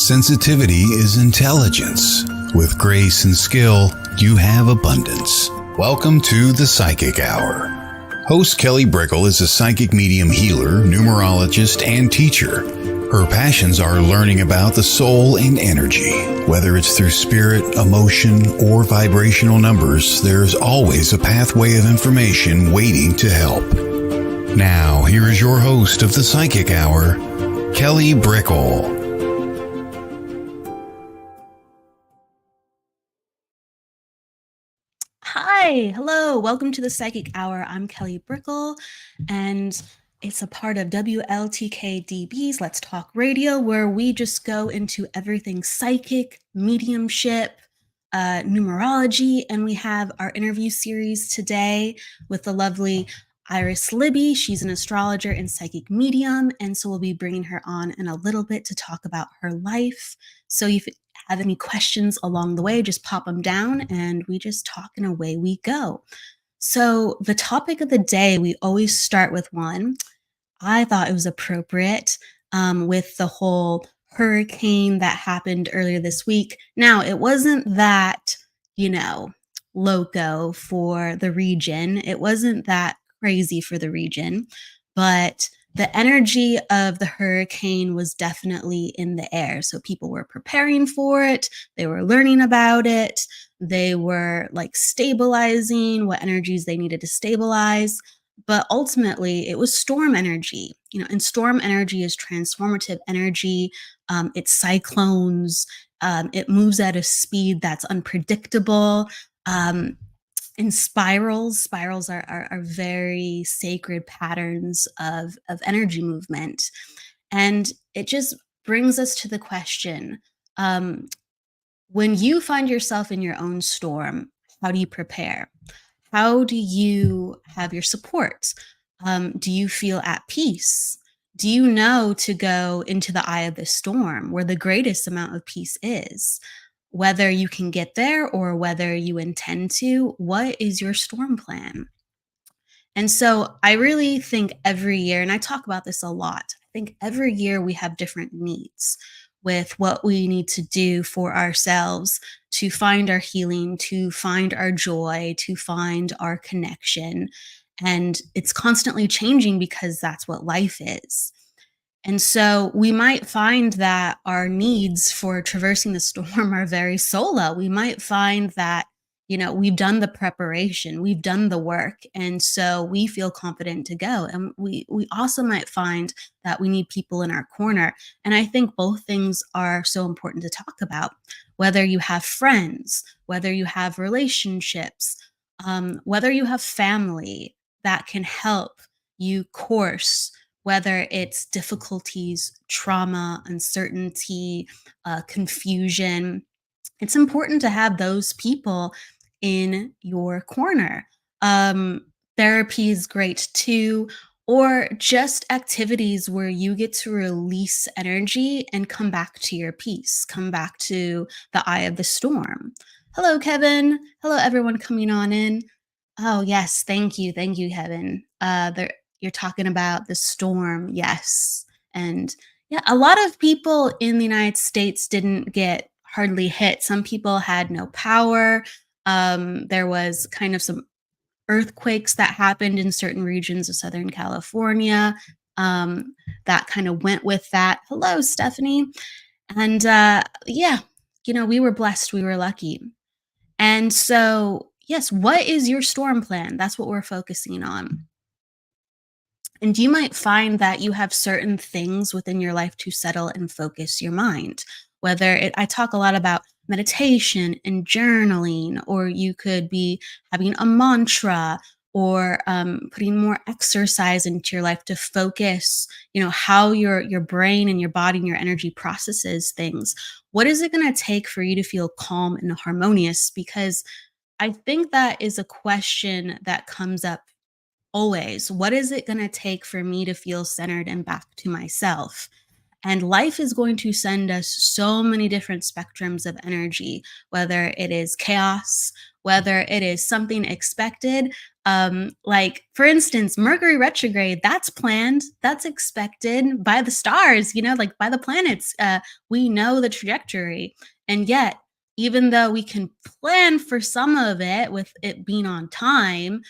Sensitivity is intelligence. With grace and skill, you have abundance. Welcome to the Psychic Hour. Host Kelly Brickel is a psychic medium healer, numerologist, and teacher. Her passions are learning about the soul and energy. Whether it's through spirit, emotion, or vibrational numbers, there's always a pathway of information waiting to help. Now, here is your host of the Psychic Hour, Kelly Brickel. Hi, hello, welcome to the Psychic Hour. I'm Kelly Brickel, and it's a part of WLTK-DB's Let's Talk Radio, where we just go into everything psychic, mediumship, numerology, and we have our interview series today with the lovely Libby. She's an astrologer and psychic medium, and so we'll be bringing her on in a little bit to talk about her life. So if you have any questions along the way, just pop them down and we just talk and away we go. So the topic of the day, we always start with one. I thought it was appropriate with the whole hurricane that happened earlier this week. Now, it wasn't that, loco for the region. It wasn't that crazy for the region, but the energy of the hurricane was definitely in the air. So people were preparing for it. They were learning about it. They were stabilizing what energies they needed to stabilize. But ultimately, it was storm energy, and storm energy is transformative energy. It's cyclones. It moves at a speed that's unpredictable. In spirals are very sacred patterns of energy movement. And it just brings us to the question, when you find yourself in your own storm, how do you prepare? How do you have your support? Do you feel at peace? Do you know to go into the eye of the storm where the greatest amount of peace is? Whether you can get there or whether you intend to, what is your storm plan? And so I really think every year, and I talk about this a lot, I think every year we have different needs with what we need to do for ourselves to find our healing, to find our joy, to find our connection. And it's constantly changing because that's what life is. And so we might find that our needs for traversing the storm are very solo. We might find that, we've done the preparation, we've done the work, and so we feel confident to go. And we also might find that we need people in our corner. And I think both things are so important to talk about. Whether you have friends, whether you have relationships, whether you have family that can help you course, whether it's difficulties, trauma, uncertainty, confusion. It's important to have those people in your corner. Therapy is great too, or just activities where you get to release energy and come back to your peace, come back to the eye of the storm. Hello, Kevin. Hello, everyone coming on in. Oh, yes. Thank you. Thank you, Kevin. You're talking about the storm. Yes. And yeah, a lot of people in the United States didn't get hardly hit. Some people had no power. There was kind of some earthquakes that happened in certain regions of Southern California that kind of went with that. Hello, Stephanie. And we were blessed. We were lucky. And so, yes, what is your storm plan? That's what we're focusing on. And you might find that you have certain things within your life to settle and focus your mind. I talk a lot about meditation and journaling, or you could be having a mantra, or putting more exercise into your life to focus, how your brain and your body and your energy processes things. What is it going to take for you to feel calm and harmonious? Because I think that is a question that comes up always. What is it going to take for me to feel centered and back to myself? And life is going to send us so many different spectrums of energy, whether it is chaos, whether it is something expected. Like, for instance, Mercury retrograde, that's planned, that's expected by the stars, like by the planets. We know the trajectory. And yet, even though we can plan for some of it with it being on time,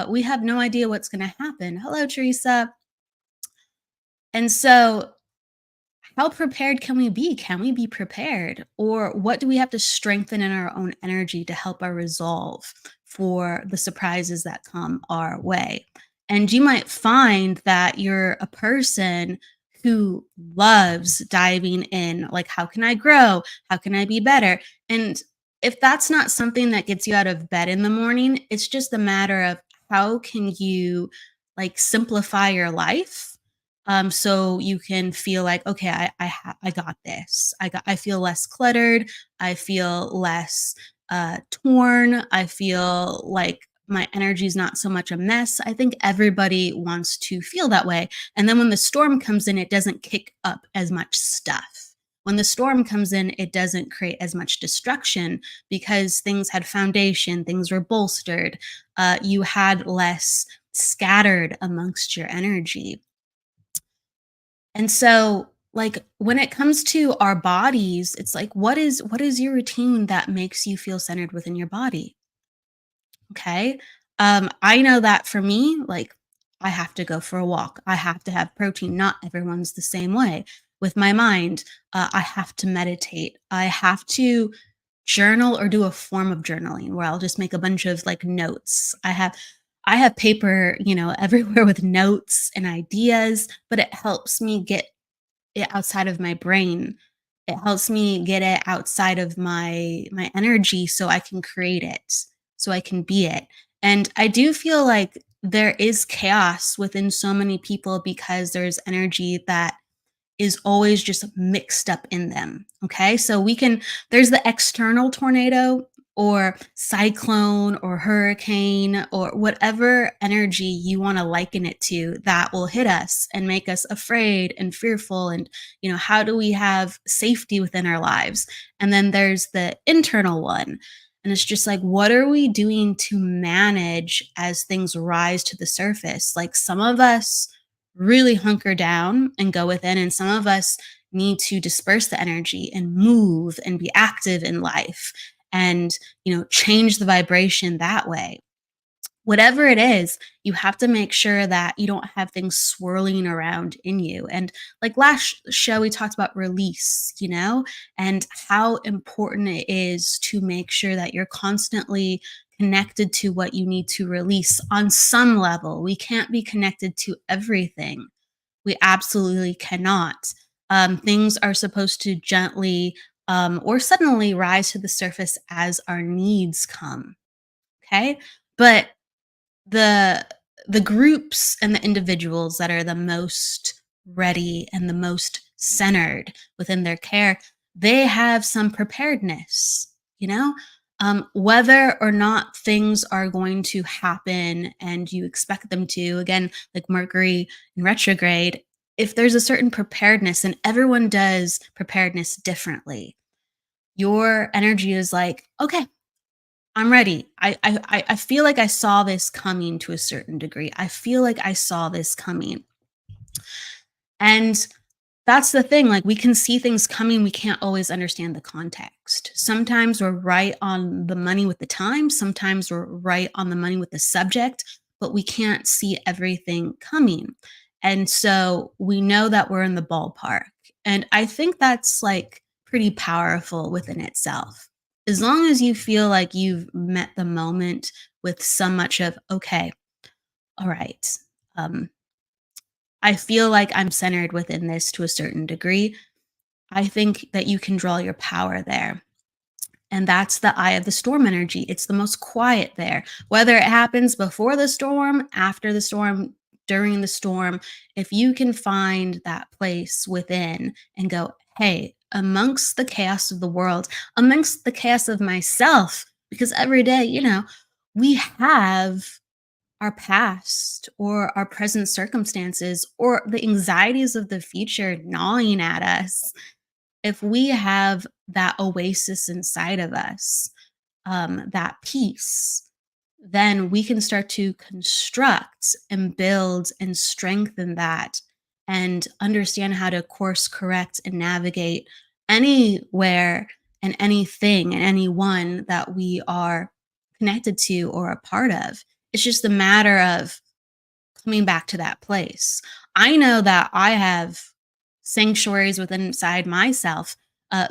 we have no idea what's going to happen. Hello, Teresa. And so, how prepared can we be? Can we be prepared? Or what do we have to strengthen in our own energy to help our resolve for the surprises that come our way? And you might find that you're a person who loves diving in, like, how can I grow? How can I be better? And if that's not something that gets you out of bed in the morning, it's just a matter of how can you like simplify your life, so you can feel like, okay, I got this. I feel less cluttered. I feel less torn. I feel like my energy is not so much a mess. I think everybody wants to feel that way. And then when the storm comes in, it doesn't kick up as much stuff. When the storm comes in, it doesn't create as much destruction because things had foundation, things were bolstered, you had less scattered amongst your energy. And so, like, when it comes to our bodies, it's like, what is your routine that makes you feel centered within your body? Okay. I know that for me, like, I have to go for a walk. I have to have protein. Not everyone's the same way. With my mind, I have to meditate. I have to journal or do a form of journaling where I'll just make a bunch of like notes. I have paper, everywhere with notes and ideas, but it helps me get it outside of my brain. It helps me get it outside of my energy so I can create it, so I can be it. And I do feel like there is chaos within so many people because there's energy that is always just mixed up in them. Okay. So there's the external tornado or cyclone or hurricane or whatever energy you want to liken it to that will hit us and make us afraid and fearful. And, how do we have safety within our lives? And then there's the internal one. And it's just like, what are we doing to manage as things rise to the surface? Like, some of us really hunker down and go within, and some of us need to disperse the energy and move and be active in life and, change the vibration that way. Whatever it is, you have to make sure that you don't have things swirling around in you. And like last show, we talked about release, and how important it is to make sure that you're constantly connected to what you need to release on some level. We can't be connected to everything. We absolutely cannot. Things are supposed to gently or suddenly rise to the surface as our needs come. Okay. But the the groups and the individuals that are the most ready and the most centered within their care, they have some preparedness, whether or not things are going to happen and you expect them to, again, like Mercury in retrograde, if there's a certain preparedness, and everyone does preparedness differently, your energy is like, okay, I'm ready. I feel like I saw this coming to a certain degree. I feel like I saw this coming. And that's the thing. Like, we can see things coming. We can't always understand the context. Sometimes we're right on the money with the time. Sometimes we're right on the money with the subject, but we can't see everything coming. And so we know that we're in the ballpark. And I think that's like pretty powerful within itself. As long as you feel like you've met the moment with so much of, okay, all right, um, I feel like I'm centered within this to a certain degree. I think that you can draw your power there. And that's the eye of the storm energy. It's the most quiet there. Whether it happens before the storm, after the storm, during the storm, if you can find that place within and go, hey, amongst the chaos of the world, amongst the chaos of myself, because every day, we have our past or our present circumstances or the anxieties of the future gnawing at us, if we have that oasis inside of us, that peace, then we can start to construct and build and strengthen that and understand how to course correct and navigate anywhere and anything and anyone that we are connected to or a part of. It's just a matter of coming back to that place. I know that I have sanctuaries within inside myself,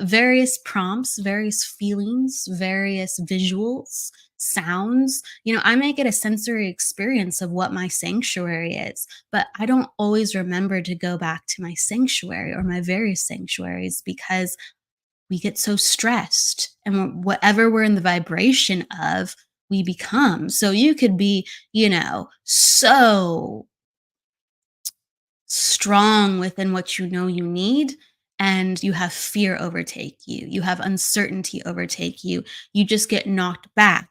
various prompts, various feelings, various visuals, sounds. I make it a sensory experience of what my sanctuary is, but I don't always remember to go back to my sanctuary or my various sanctuaries because we get so stressed and whatever we're in the vibration of, we become. So you could be, so strong within what you know you need, and you have fear overtake you. You have uncertainty overtake you. You just get knocked back.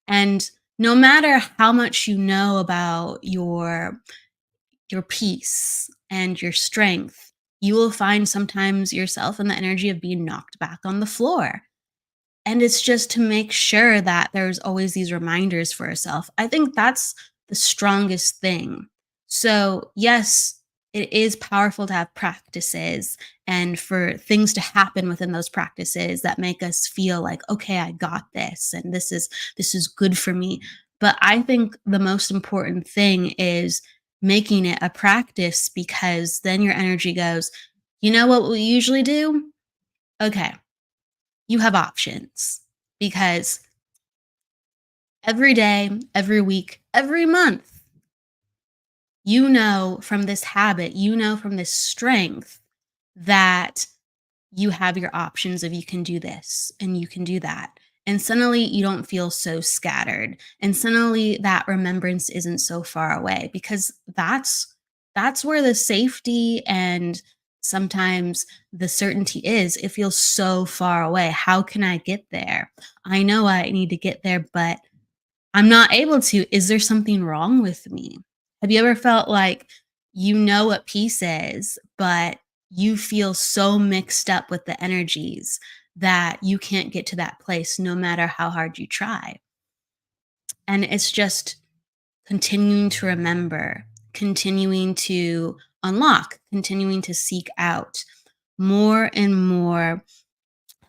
And no matter how much you know about your peace and your strength, you will find sometimes yourself in the energy of being knocked back on the floor. And it's just to make sure that there's always these reminders for yourself. I think that's the strongest thing. So, yes, it is powerful to have practices and for things to happen within those practices that make us feel like, okay, I got this and this is good for me. But I think the most important thing is making it a practice, because then your energy goes, you know what we usually do? Okay, you have options, because every day, every week, every month, from this habit, from this strength, that you have your options of you can do this and you can do that. And suddenly you don't feel so scattered. And suddenly that remembrance isn't so far away, because that's where the safety and sometimes the certainty is. It feels so far away. How can I get there? I know I need to get there, but I'm not able to. Is there something wrong with me? Have you ever felt like you know what peace is, but you feel so mixed up with the energies that you can't get to that place no matter how hard you try? And it's just continuing to remember, continuing to unlock, continuing to seek out more and more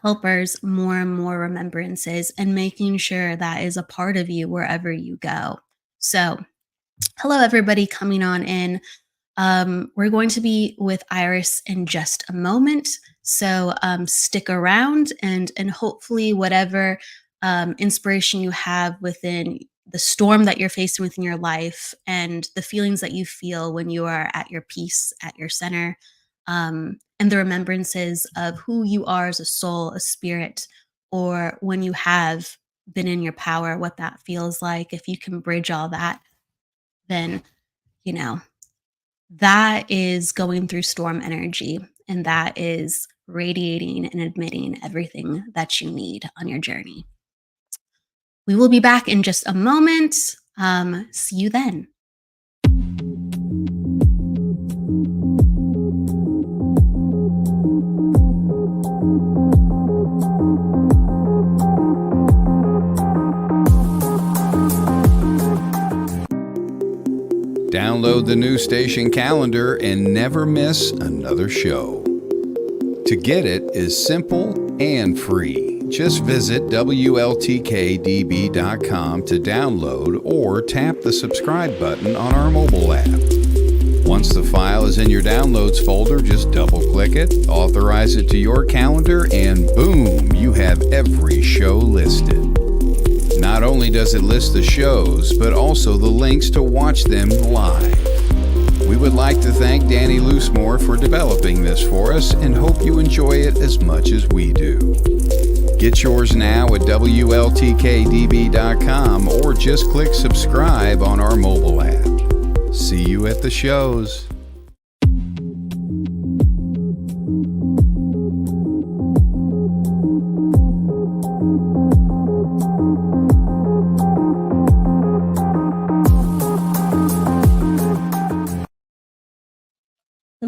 helpers, more and more remembrances, and making sure that is a part of you wherever you go. So, hello, everybody coming on in. We're going to be with Iris in just a moment. So stick around, and hopefully whatever inspiration you have within the storm that you're facing within your life and the feelings that you feel when you are at your peace, at your center, and the remembrances of who you are as a soul, a spirit, or when you have been in your power, what that feels like. If you can bridge all that, then, that is going through storm energy, and that is radiating and admitting everything that you need on your journey. We will be back in just a moment. See you then. Download the new station calendar and never miss another show. To get it is simple and free. Just visit WLTK-DB.com to download, or tap the subscribe button on our mobile app. Once the file is in your downloads folder, just double-click it, authorize it to your calendar, and boom, you have every show listed. Not only does it list the shows, but also the links to watch them live. We would like to thank Danny Loosemore for developing this for us, and hope you enjoy it as much as we do. Get yours now at WLTK-DB.com, or just click subscribe on our mobile app. See you at the shows.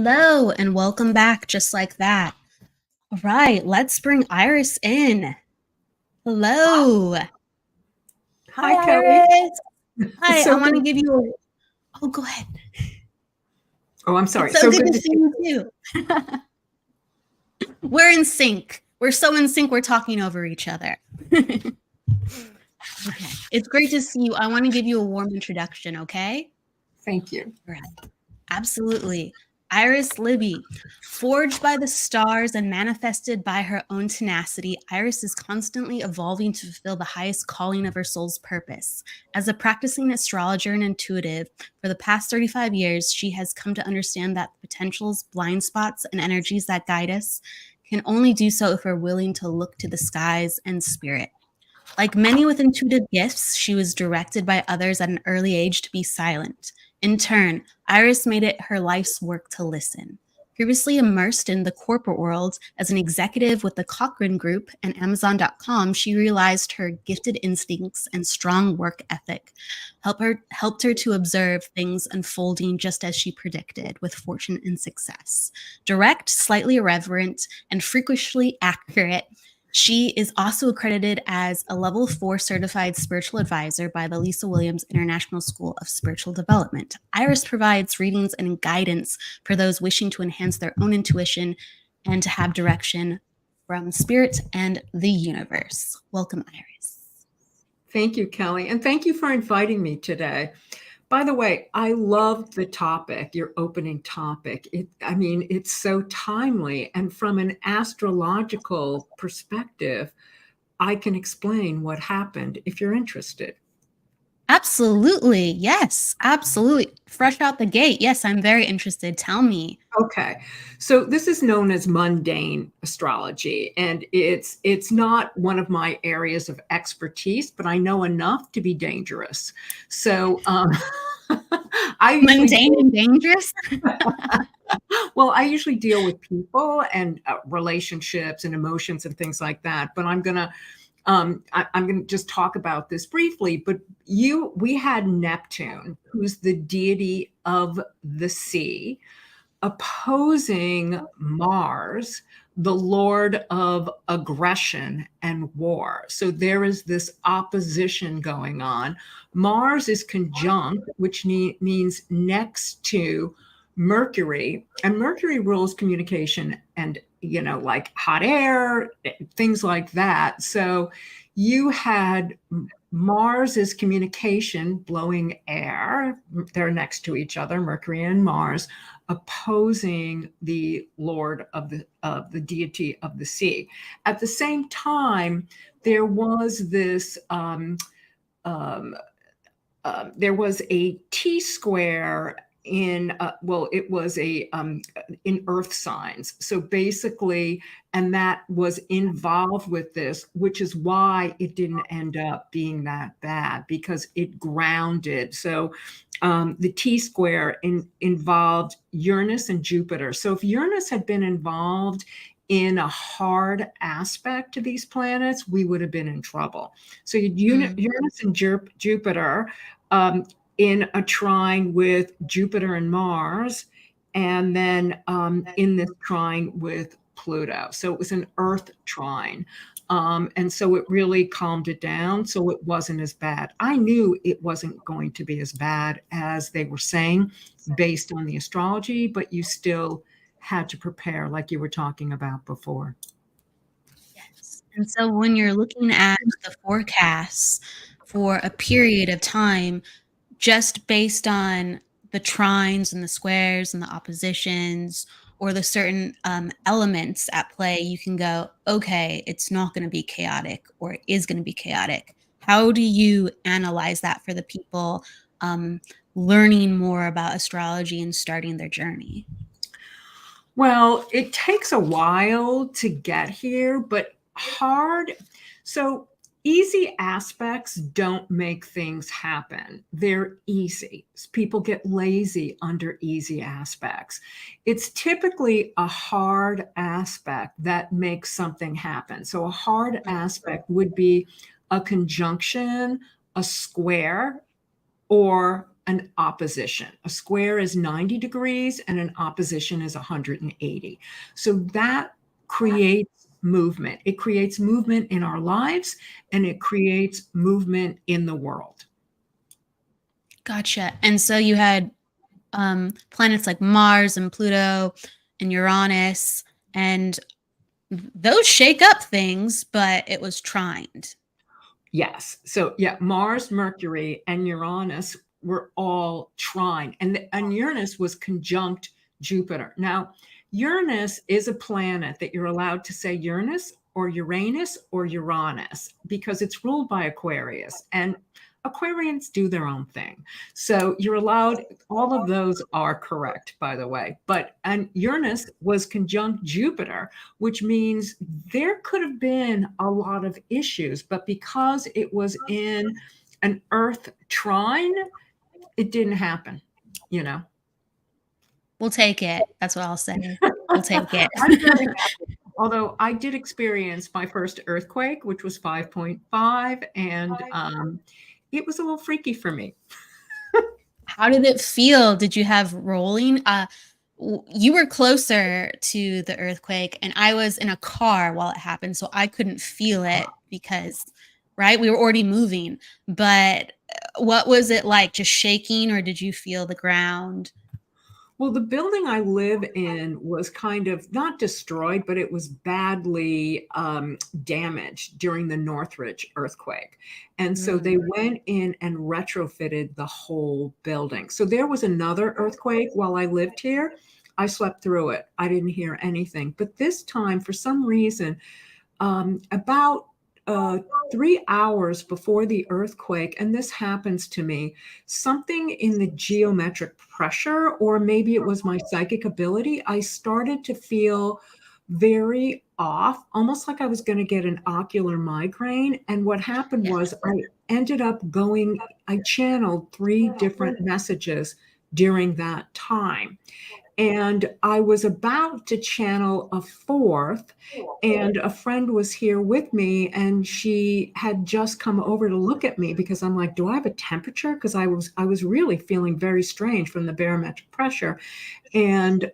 Hello, and welcome back just like that. All right, let's bring Iris in. Hello. Hi, Kelly. Iris. Hi, I want to give you a... Oh, go ahead. Oh, I'm sorry. It's so good to see you too. We're in sync. We're so in sync, we're talking over each other. Okay. It's great to see you. I want to give you a warm introduction, okay? Thank you. Right. Absolutely. Iris Libby, forged by the stars and manifested by her own tenacity, Iris is constantly evolving to fulfill the highest calling of her soul's purpose. As a practicing astrologer and intuitive, for the past 35 years, she has come to understand that the potentials, blind spots, and energies that guide us can only do so if we're willing to look to the skies and spirit. Like many with intuitive gifts, she was directed by others at an early age to be silent. In turn, Iris made it her life's work to listen. Previously immersed in the corporate world as an executive with the Cochrane Group and Amazon.com, she realized her gifted instincts and strong work ethic helped her to observe things unfolding just as she predicted, with fortune and success. Direct, slightly irreverent, and freakishly accurate, she is also accredited as a level 4 certified spiritual advisor by the Lisa Williams International School of Spiritual Development. Iris provides readings and guidance for those wishing to enhance their own intuition and to have direction from spirit and the universe. Welcome, Iris. Thank you, Kelly. And thank you for inviting me today. By the way, I love the topic, your opening topic. It's so timely. And from an astrological perspective, I can explain what happened if you're interested. Absolutely. Yes, absolutely. Fresh out the gate. Yes, I'm very interested. Tell me. Okay. So this is known as mundane astrology, and it's not one of my areas of expertise, but I know enough to be dangerous. So Mundane and dangerous? Well, I usually deal with people and relationships and emotions and things like that, but I'm gonna just talk about this briefly, but we had Neptune, who's the deity of the sea, opposing Mars, the lord of aggression and war. So there is this opposition going on. Mars is conjunct, which means next to Mercury, and Mercury rules communication and, like hot air, things like that. So you had Mars is communication, blowing air. They're next to each other, Mercury and Mars, opposing the Lord of the deity of the sea. At the same time, there was this there was a T square in it was a in earth signs. So basically, and that was involved with this, which is why it didn't end up being that bad, because it grounded. So the T square involved Uranus and Jupiter. So if Uranus had been involved in a hard aspect to these planets, we would have been in trouble. So Uranus and Jupiter in a trine with Jupiter and Mars, and then in this trine with Pluto. So it was an Earth trine. And so it really calmed it down. So it wasn't as bad. I knew it wasn't going to be as bad as they were saying based on the astrology, but you still had to prepare, like you were talking about before. Yes. And so when you're looking at the forecasts for a period of time, just based on the trines and the squares and the oppositions or the certain elements at play, you can go, okay, it's not going to be chaotic, or it is going to be chaotic. How do you analyze that for the people learning more about astrology and starting their journey? Well, it takes a while to get here, but hard. So easy aspects don't make things happen. They're easy. People get lazy under easy aspects. It's typically a hard aspect that makes something happen. So a hard aspect would be a conjunction, a square, or an opposition. A square is 90 degrees and an opposition is 180. So that creates movement. It creates movement in our lives and it creates movement in the world. Gotcha. And so you had planets like Mars and Pluto and Uranus, and those shake up things, but it was trined. Yes. So yeah, Mars, Mercury, and Uranus were all trine, and Uranus was conjunct Jupiter. Now, Uranus is a planet that you're allowed to say Uranus or Uranus or Uranus because it's ruled by Aquarius, and Aquarians do their own thing. So you're allowed, all of those are correct, by the way. And Uranus was conjunct Jupiter, which means there could have been a lot of issues, but because it was in an Earth trine, it didn't happen, you know. We'll take it. That's what I'll say. We'll take it. I'm very happy. Although I did experience my first earthquake, which was 5.5, and it was a little freaky for me. How did it feel? Did you have rolling? You were closer to the earthquake, and I was in a car while it happened, so I couldn't feel it because, right, we were already moving. But what was it like? Just shaking, or did you feel the ground? Well, the building I live in was kind of not destroyed, but it was badly damaged during the Northridge earthquake. And so they went in and retrofitted the whole building. So there was another earthquake while I lived here. I slept through it. I didn't hear anything. But this time, for some reason, about 3 hours before the earthquake, and this happens to me, something in the geometric pressure, or maybe it was my psychic ability, I started to feel very off, almost like I was going to get an ocular migraine. And what happened was I ended up I channeled 3 different messages during that time. And I was about to channel a 4th, and a friend was here with me, and she had just come over to look at me because I'm like, do I have a temperature? Because I was really feeling very strange from the barometric pressure. And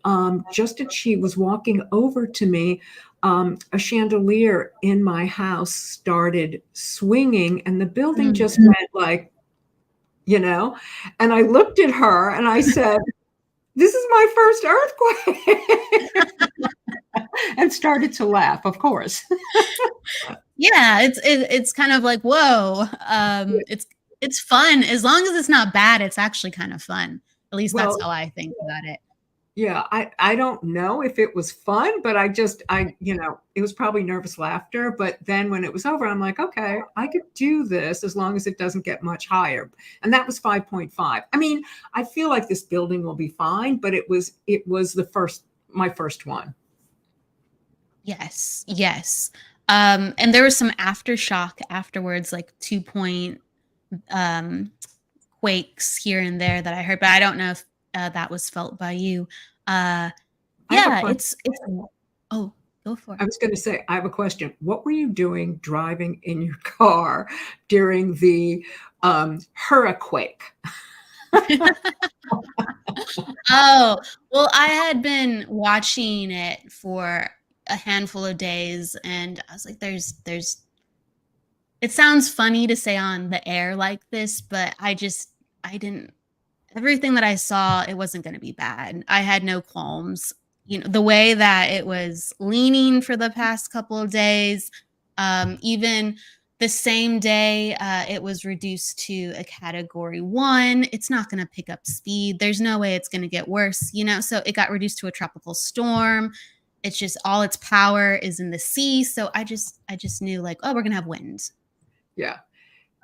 just as she was walking over to me, a chandelier in my house started swinging, and the building just went like, you know, and I looked at her and I said, this is my first earthquake. And started to laugh, of course. Yeah, it's kind of like, whoa. It's fun. As long as it's not bad, it's actually kind of fun. At least that's how I think about it. Yeah, I don't know if it was fun, but it was probably nervous laughter. But then when it was over, I'm like, okay, I could do this as long as it doesn't get much higher. And that was 5.5. I mean, I feel like this building will be fine, but it was my first one. Yes. And there was some aftershock afterwards, like 2-point quakes here and there that I heard, but I don't know if that was felt by you. It's oh, go for it. I was going to say, I have a question. What were you doing driving in your car during the hurricane? Oh, well, I had been watching it for a handful of days, and I was like, it sounds funny to say on the air like this, but I didn't, everything that I saw, it wasn't going to be bad. I had no qualms. You know, the way that it was leaning for the past couple of days, even the same day it was reduced to a category 1, it's not going to pick up speed. There's no way it's going to get worse, you know? So it got reduced to a tropical storm. It's just all its power is in the sea. So I just knew like, oh, we're going to have wind. Yeah.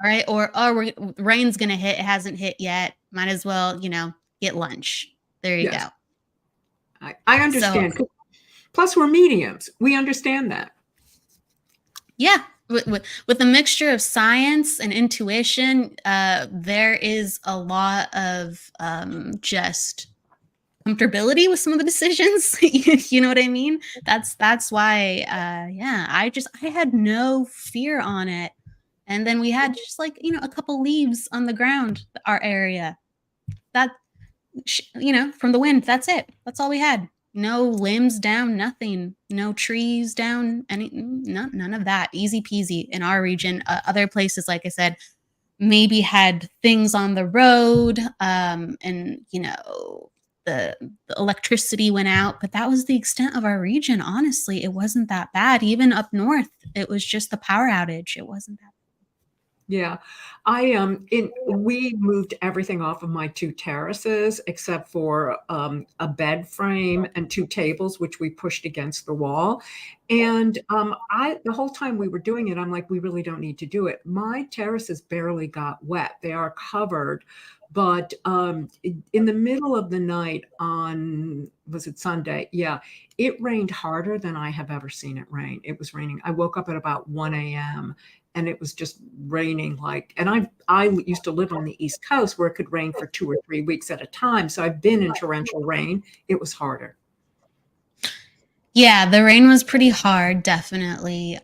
All right. Or rain's going to hit. It hasn't hit yet. Might as well, get lunch. There you go. I understand. So, plus, we're mediums. We understand that. Yeah. With a mixture of science and intuition, there is a lot of just comfortability with some of the decisions. You know what I mean? That's why, I had no fear on it. And then we had just like, a couple leaves on the ground, our area. that, from the wind. That's it. That's all we had. No limbs down, nothing. No trees down, none of that. Easy peasy in our region. Other places, like I said, maybe had things on the road, and the electricity went out, but that was the extent of our region. Honestly, it wasn't that bad. Even up north, it was just the power outage. It wasn't that. Yeah, we moved everything off of my 2 terraces except for a bed frame and 2 tables, which we pushed against the wall. And the whole time we were doing it, I'm like, we really don't need to do it. My terraces barely got wet. They are covered. But in the middle of the night on, was it Sunday? Yeah, it rained harder than I have ever seen it rain. It was raining. I woke up at about 1 a.m. and it was just raining and I used to live on the East Coast where it could rain for 2 or 3 weeks at a time. So I've been in torrential rain. It was harder. Yeah, the rain was pretty hard, definitely.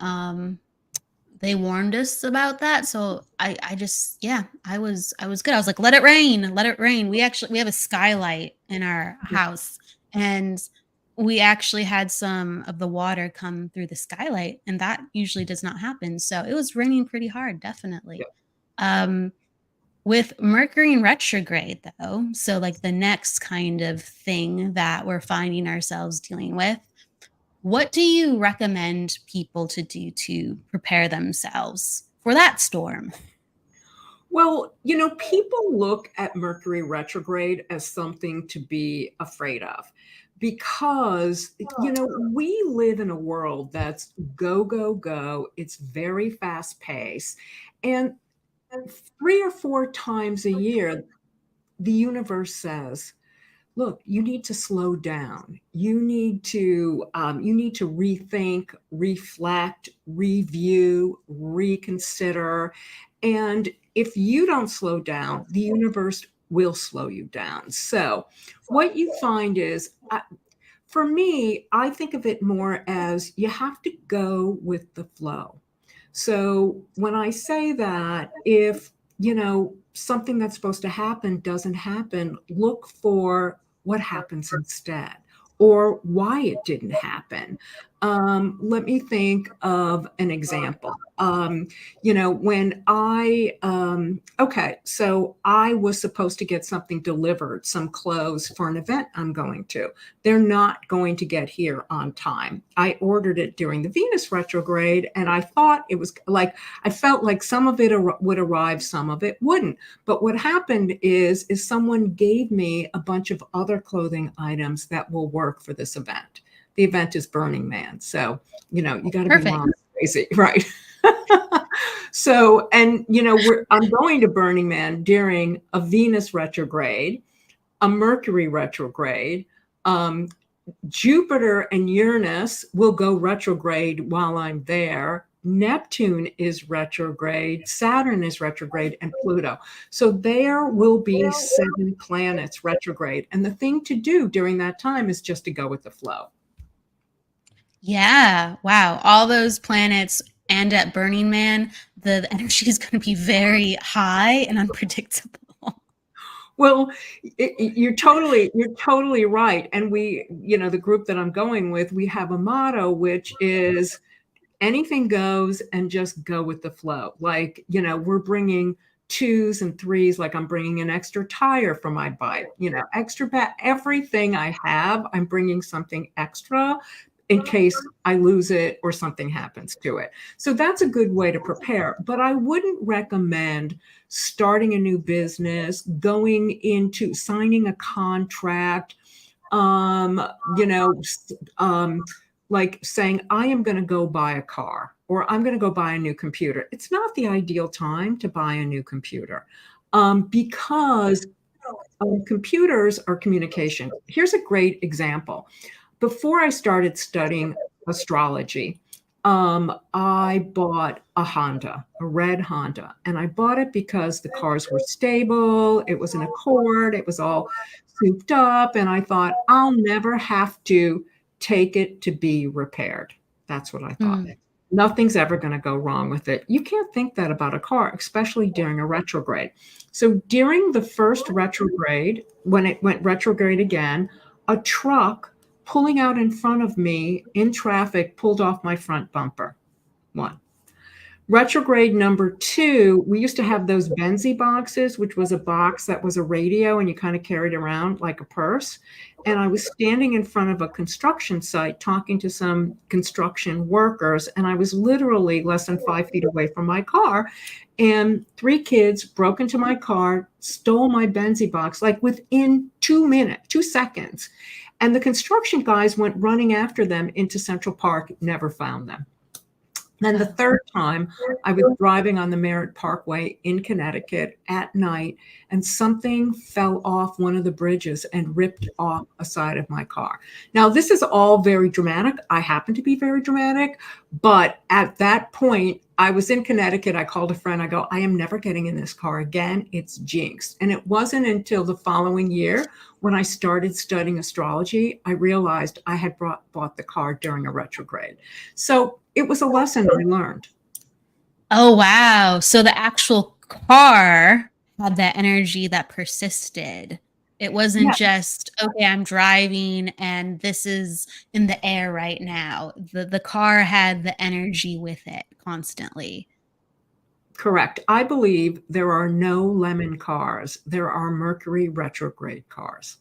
They warned us about that, so I was good. I was like, let it rain, let it rain. We have a skylight in our house, and we actually had some of the water come through the skylight, and that usually does not happen. So it was raining pretty hard, definitely. With Mercury in retrograde, though, so like the next kind of thing that we're finding ourselves dealing with, what do you recommend people to do to prepare themselves for that storm? Well, people look at Mercury retrograde as something to be afraid of because, we live in a world that's go, go, go. It's very fast paced. And 3 or 4 times a year, the universe says, look, you need to slow down. You need to rethink, reflect, review, reconsider. And if you don't slow down, the universe will slow you down. So what you find is, for me, I think of it more as you have to go with the flow. So when I say that, if something that's supposed to happen doesn't happen, look for what happens instead or why it didn't happen. Let me think of an example. So I was supposed to get something delivered, some clothes for an event I'm going to. They're not going to get here on time. I ordered it during the Venus retrograde, and I thought it was I felt like some of it would arrive, some of it wouldn't. But what happened is someone gave me a bunch of other clothing items that will work for this event. The event is Burning Man. So, you got to be mom crazy, right? So, and, I'm going to Burning Man during a Venus retrograde, a Mercury retrograde. Jupiter and Uranus will go retrograde while I'm there. Neptune is retrograde, Saturn is retrograde, and Pluto. So there will be 7 planets retrograde. And the thing to do during that time is just to go with the flow. Yeah. Wow. All those planets and at Burning Man, the energy is going to be very high and unpredictable. Well, you're totally right. And we, the group that I'm going with, we have a motto, which is anything goes and just go with the flow. Like, we're bringing 2s and 3s, like I'm bringing an extra tire for my bike, everything I have, I'm bringing something extra in case I lose it or something happens to it. So that's a good way to prepare. But I wouldn't recommend starting a new business, going into signing a contract, like saying, I am going to go buy a car or I'm going to go buy a new computer. It's not the ideal time to buy a new computer because computers are communication. Here's a great example. Before I started studying astrology, I bought a red Honda, and I bought it because the cars were stable. It was an Accord. It was all souped up. And I thought, I'll never have to take it to be repaired. That's what I thought. Nothing's ever going to go wrong with it. You can't think that about a car, especially during a retrograde. So during the first retrograde, when it went retrograde again, a truck pulling out in front of me in traffic pulled off my front bumper. One. Retrograde number 2, we used to have those Benzie boxes, which was a box that was a radio and you kind of carried around like a purse. And I was standing in front of a construction site talking to some construction workers, and I was literally less than 5 feet away from my car. And 3 kids broke into my car, stole my Benzie box, like within 2 seconds. And the construction guys went running after them into Central Park, never found them. Then the third time, I was driving on the Merritt Parkway in Connecticut at night, and something fell off one of the bridges and ripped off a side of my car. Now, this is all very dramatic. I happen to be very dramatic, but at that point, I was in Connecticut. I called a friend. I go, I am never getting in this car again. It's jinxed. And it wasn't until the following year when I started studying astrology, I realized I had bought the car during a retrograde. So it was a lesson I learned. Oh, wow. So the actual car had that energy that persisted. It wasn't just, okay, I'm driving and this is in the air right now. The car had the energy with it constantly. Correct. I believe there are no lemon cars. There are Mercury retrograde cars.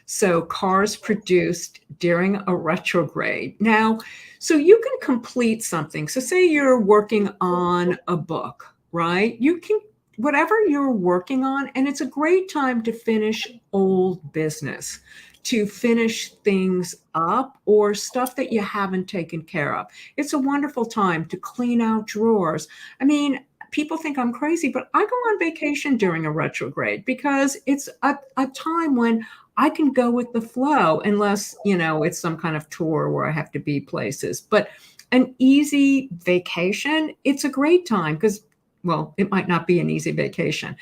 So cars produced during a retrograde. Now, so you can complete something. So say you're working on a book, right? You can, whatever you're working on, and it's a great time to finish old business, to finish things up or stuff that you haven't taken care of. It's a wonderful time to clean out drawers. I mean, people think I'm crazy, but I go on vacation during a retrograde because it's a time when I can go with the flow, unless, it's some kind of tour where I have to be places. But an easy vacation, it's a great time because, well, it might not be an easy vacation.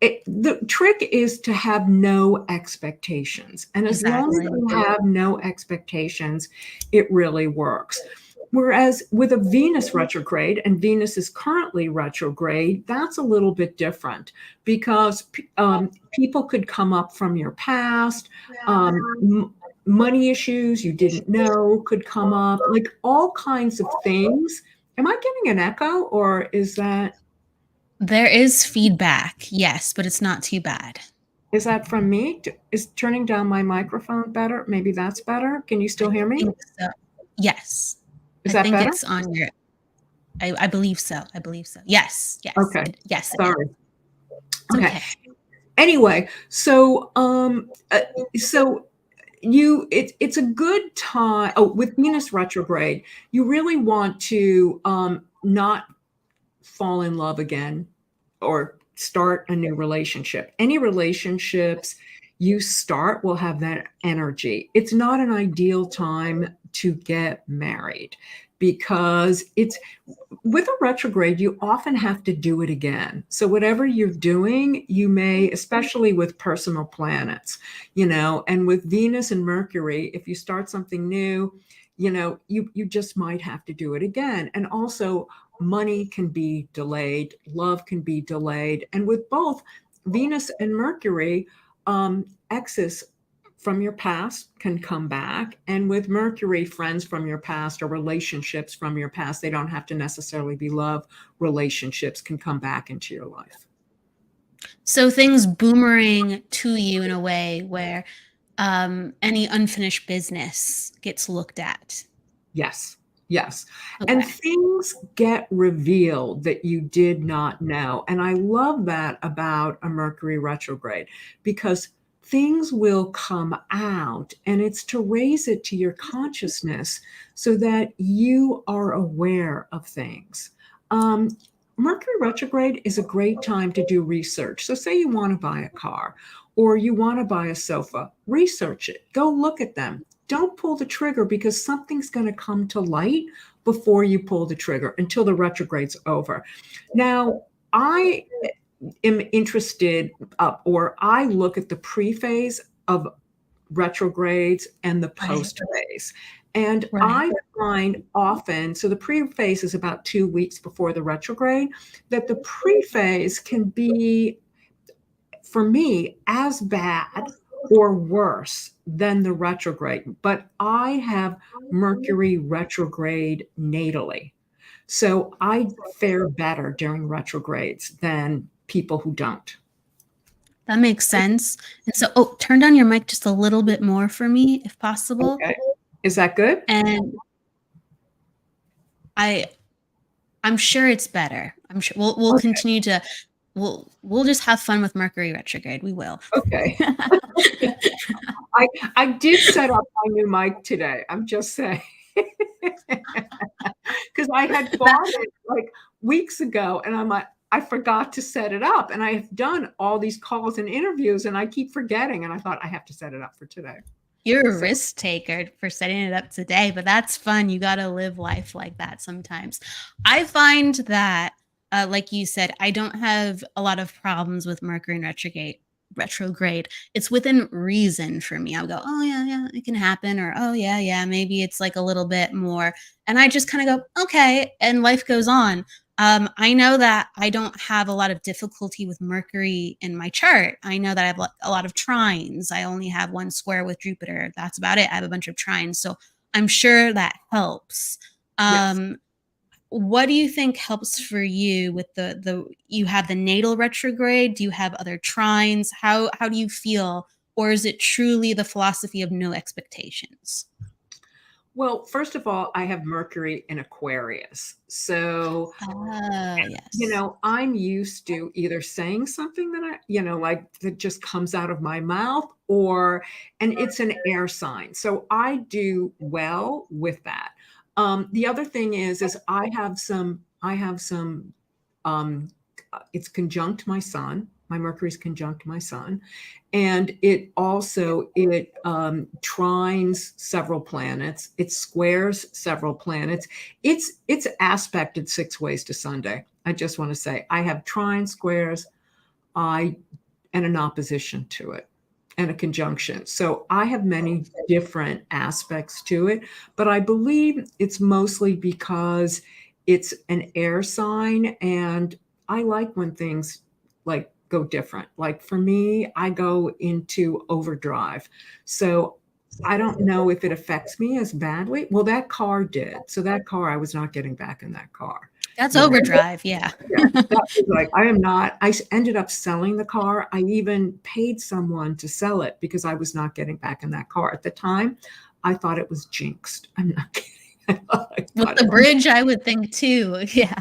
The trick is to have no expectations. And as long as you have no expectations, it really works. Whereas with a Venus retrograde, and Venus is currently retrograde, that's a little bit different because people could come up from your past. Money issues you didn't know could come up, like all kinds of things. Am I getting an echo, or is that? There is feedback, yes, but it's not too bad. Is that from me? Is turning down my microphone better? Maybe that's better. Can you still hear me? So. Yes. Is that better? It's on your, I believe so. Yes. Okay. Yes. Sorry. Okay. Anyway, so it's a good time. Oh, with Venus retrograde, you really want to not fall in love again or start a new relationship. Any relationships you start will have that energy. It's not an ideal time to get married because it's with a retrograde, you often have to do it again. So whatever you're doing, you may, especially with personal planets, and with Venus and Mercury, if you start something new, you just might have to do it again. And also money can be delayed, love can be delayed. And with both Venus and Mercury, exes from your past can come back. And with Mercury, friends from your past or relationships from your past, they don't have to necessarily be love. Relationships can come back into your life. So things boomerang to you in a way where any unfinished business gets looked at. Yes. Okay. And things get revealed that you did not know. And I love that about a Mercury retrograde because things will come out, and it's to raise it to your consciousness so that you are aware of things. Mercury retrograde is a great time to do research. So say you want to buy a car or you want to buy a sofa, research it, go look at them. Don't pull the trigger because something's going to come to light before you pull the trigger until the retrograde's over. Now, I am interested or I look at the pre-phase of retrogrades and the post-phase. And I find often, so the pre-phase is about 2 weeks before the retrograde, that the pre-phase can be, for me, as bad or worse than the retrograde. But I have Mercury retrograde natally. So I fare better during retrogrades than people who don't. That makes sense. And so, turn down your mic just a little bit more for me, if possible. Okay. Is that good? And I'm sure it's better. I'm sure we'll Okay. continue to we'll just have fun with Mercury retrograde. We will. Okay. I did set up my new mic today. I'm just saying. Because I had bought it like weeks ago, and I'm like, I forgot to set it up. And I have done all these calls and interviews, and I keep forgetting. And I thought I have to set it up for today. You're a risk taker for setting it up today, but that's fun. You got to live life like that sometimes. I find that, like you said, I don't have a lot of problems with Mercury in retrograde. It's within reason for me. I'll go, oh yeah, it can happen, or oh yeah, maybe it's like a little bit more, and I just kind of go, okay, and life goes on. I know that I don't have a lot of difficulty with Mercury in my chart. I know that I have a lot of trines. I only have one square with Jupiter. That's about it. I have a bunch of trines, so I'm sure that helps. Yes. What do you think helps for you with the you have the natal retrograde? Do you have other trines? How do you feel? Or is it truly the philosophy of no expectations? Well, first of all, I have Mercury in Aquarius. So, Yes. I'm used to either saying something that like that just comes out of my mouth, and it's an air sign. So I do well with that. The other thing is I have some, it's conjunct my sun. My Mercury's conjunct my sun. And it trines several planets. It squares several planets. It's aspected 6 ways to Sunday. I just want to say I have trine squares, and an opposition to it, and a conjunction. So I have many different aspects to it, but I believe it's mostly because it's an air sign, and I like when things like go different. Like for me, I go into overdrive. So I don't know if it affects me as badly. Well, that car did. So that car, I was not getting back in that car. That's overdrive, yeah. That was like, I ended up selling the car. I even paid someone to sell it because I was not getting back in that car. At the time, I thought it was jinxed. I'm not kidding. With the bridge, I would think too. Yeah.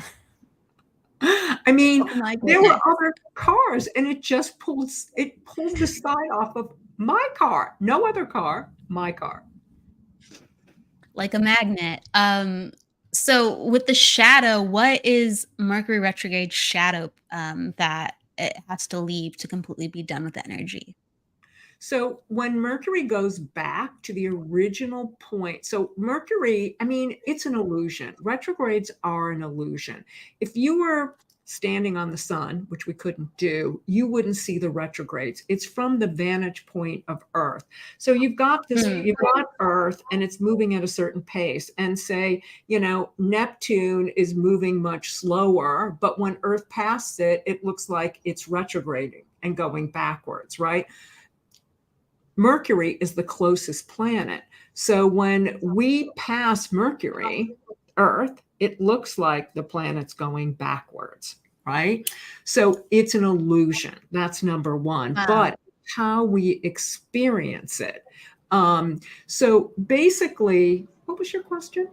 I mean, Oh there were other cars, and it just pulled the side off of my car. No other car, my car. Like a magnet. So with the shadow, what is Mercury retrograde shadow that it has to leave to completely be done with the energy? So when Mercury goes back to the original point, so Mercury, I mean, it's an illusion. Retrogrades are an illusion. If you were standing on the sun, which we couldn't do, you wouldn't see the retrogrades. It's from the vantage point of Earth. So you've got Earth, and it's moving at a certain pace, and say, Neptune is moving much slower, but when Earth passes it, it looks like it's retrograding and going backwards, right? Mercury is the closest planet. So when we pass Mercury, Earth, it looks like the planet's going backwards, right? So it's an illusion. That's number one. Wow. But how we experience it. So basically, what was your question?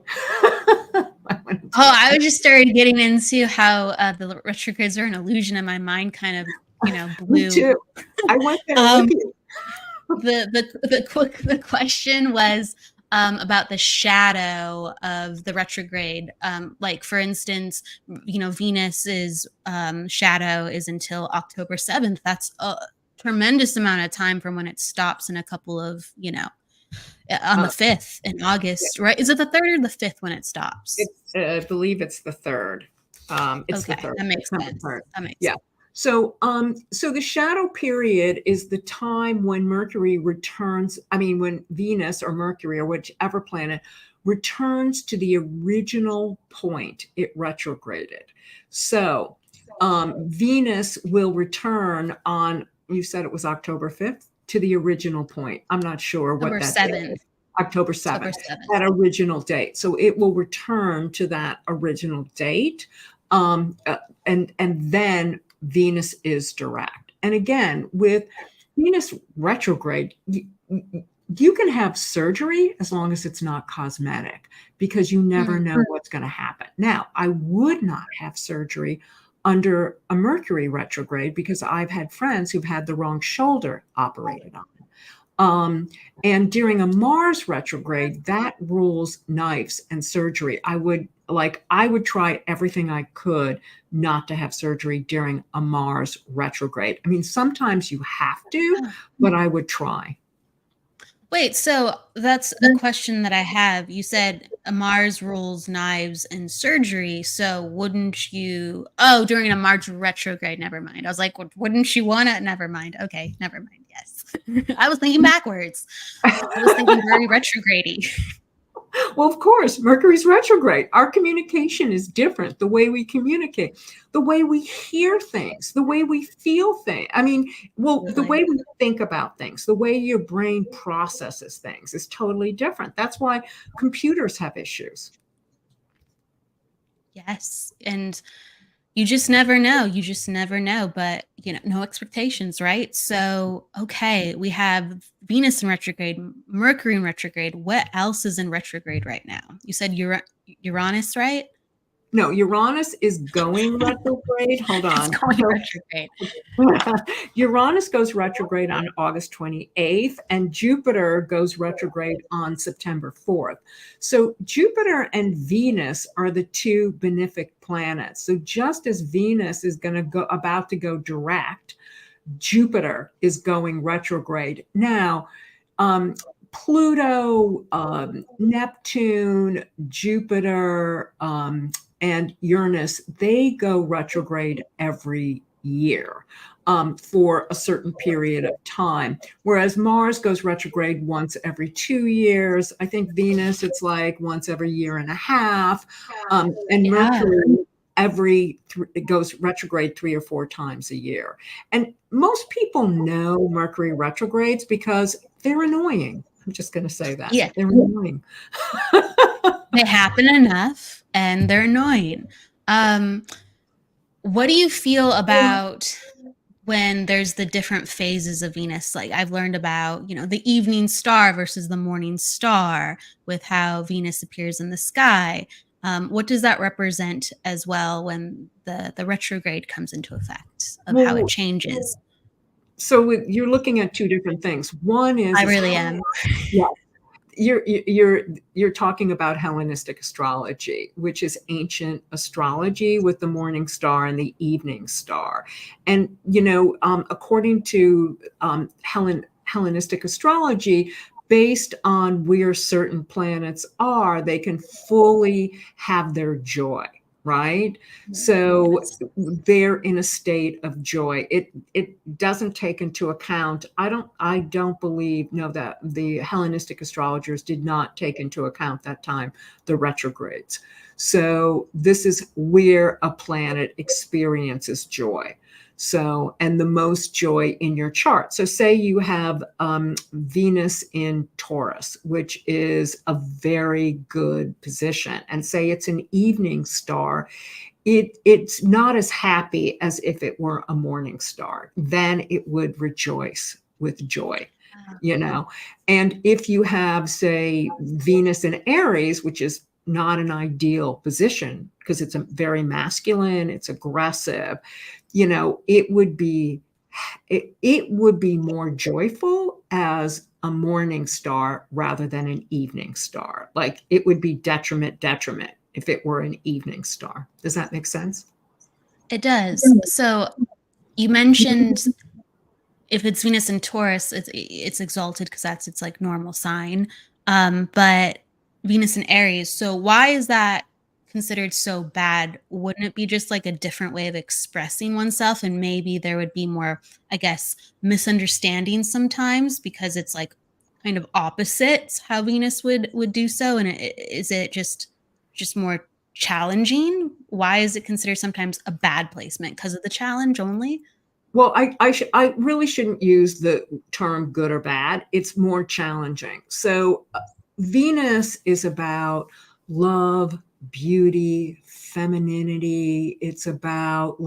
I was just started getting into how the retrogrades are an illusion, and my mind kind of, blew. Me too. I went there with you. The question was about the shadow of the retrograde. Like for instance, Venus's shadow is until October 7th. That's a tremendous amount of time from when it stops in a couple of, on the 5th in August, right? Is it the 3rd or the 5th when it stops? I believe it's the 3rd. It's okay, the 3rd. That makes sense. That makes sense. So, so the shadow period is the time when Mercury returns. I mean, when Venus or Mercury or whichever planet returns to the original point it retrograded. So Venus will return on, you said it was October 5th, to the original point. I'm not sure what that date is. October 7th, that original date. So it will return to that original date. And then Venus is direct. And again, with Venus retrograde, you can have surgery as long as it's not cosmetic, because you never know what's going to happen. Now, I would not have surgery under a Mercury retrograde, because I've had friends who've had the wrong shoulder operated on. And during a Mars retrograde, that rules knives and surgery. I would try everything I could not to have surgery during a Mars retrograde. I mean, sometimes you have to, but I would try. Wait, so that's a question that I have. You said Mars rules knives and surgery. So wouldn't you, during a Mars retrograde, never mind. I was like, wouldn't you want to? Never mind. Okay, never mind. Yes. I was thinking backwards. I was thinking very retrograde-y. Well, of course, Mercury's retrograde. Our communication is different. The way we communicate, the way we hear things, the way we feel things. I mean, the way we think about things, the way your brain processes things is totally different. That's why computers have issues. Yes. And you just never know. You just never know. But, no expectations, right? So, okay, we have Venus in retrograde, Mercury in retrograde. What else is in retrograde right now? You said Uranus, right? No, Uranus is going retrograde. Hold on. It's going retrograde. Uranus goes retrograde on August 28th, and Jupiter goes retrograde on September 4th. So Jupiter and Venus are the two benefic planets. So just as Venus is about to go direct, Jupiter is going retrograde. Now, Pluto, Neptune, Jupiter, and Uranus, they go retrograde every year for a certain period of time. Whereas Mars goes retrograde once every 2 years. I think Venus, it's like once every year and a half. And Mercury, it goes retrograde 3 or 4 times a year. And most people know Mercury retrogrades because they're annoying. I'm just going to say that. Yeah. They're annoying. They happen enough and they're annoying. What do you feel about when there's the different phases of Venus? Like I've learned about, the evening star versus the morning star with how Venus appears in the sky. What does that represent as well when the retrograde comes into effect of how it changes? So you're looking at two different things. One is I really am. Yeah. You're talking about Hellenistic astrology, which is ancient astrology with the morning star and the evening star. And, according to Hellenistic astrology, based on where certain planets are, they can fully have their joy, right? So they're in a state of joy. It doesn't take into account, I don't believe, that the Hellenistic astrologers did not take into account that time the retrogrades. So this is where a planet experiences joy. So, and the most joy in your chart. So say you have Venus in Taurus, which is a very good position, and say it's an evening star, it's not as happy as if it were a morning star. Then it would rejoice with joy, And if you have, say, Venus in Aries, which is not an ideal position because it's a very masculine, it's aggressive, it would be more joyful as a morning star rather than an evening star. Like it would be detriment if it were an evening star. Does that make sense? It does. So you mentioned if it's Venus in Taurus, it's exalted because that's its like normal sign. But Venus in Aries. So why is that considered so bad? Wouldn't it be just like a different way of expressing oneself? And maybe there would be more, I guess, misunderstanding sometimes because it's like kind of opposite how Venus would do so? And is it just more challenging? Why is it considered sometimes a bad placement? Because of the challenge only? Well, I really shouldn't use the term good or bad. It's more challenging. So Venus is about love, beauty, femininity. It's about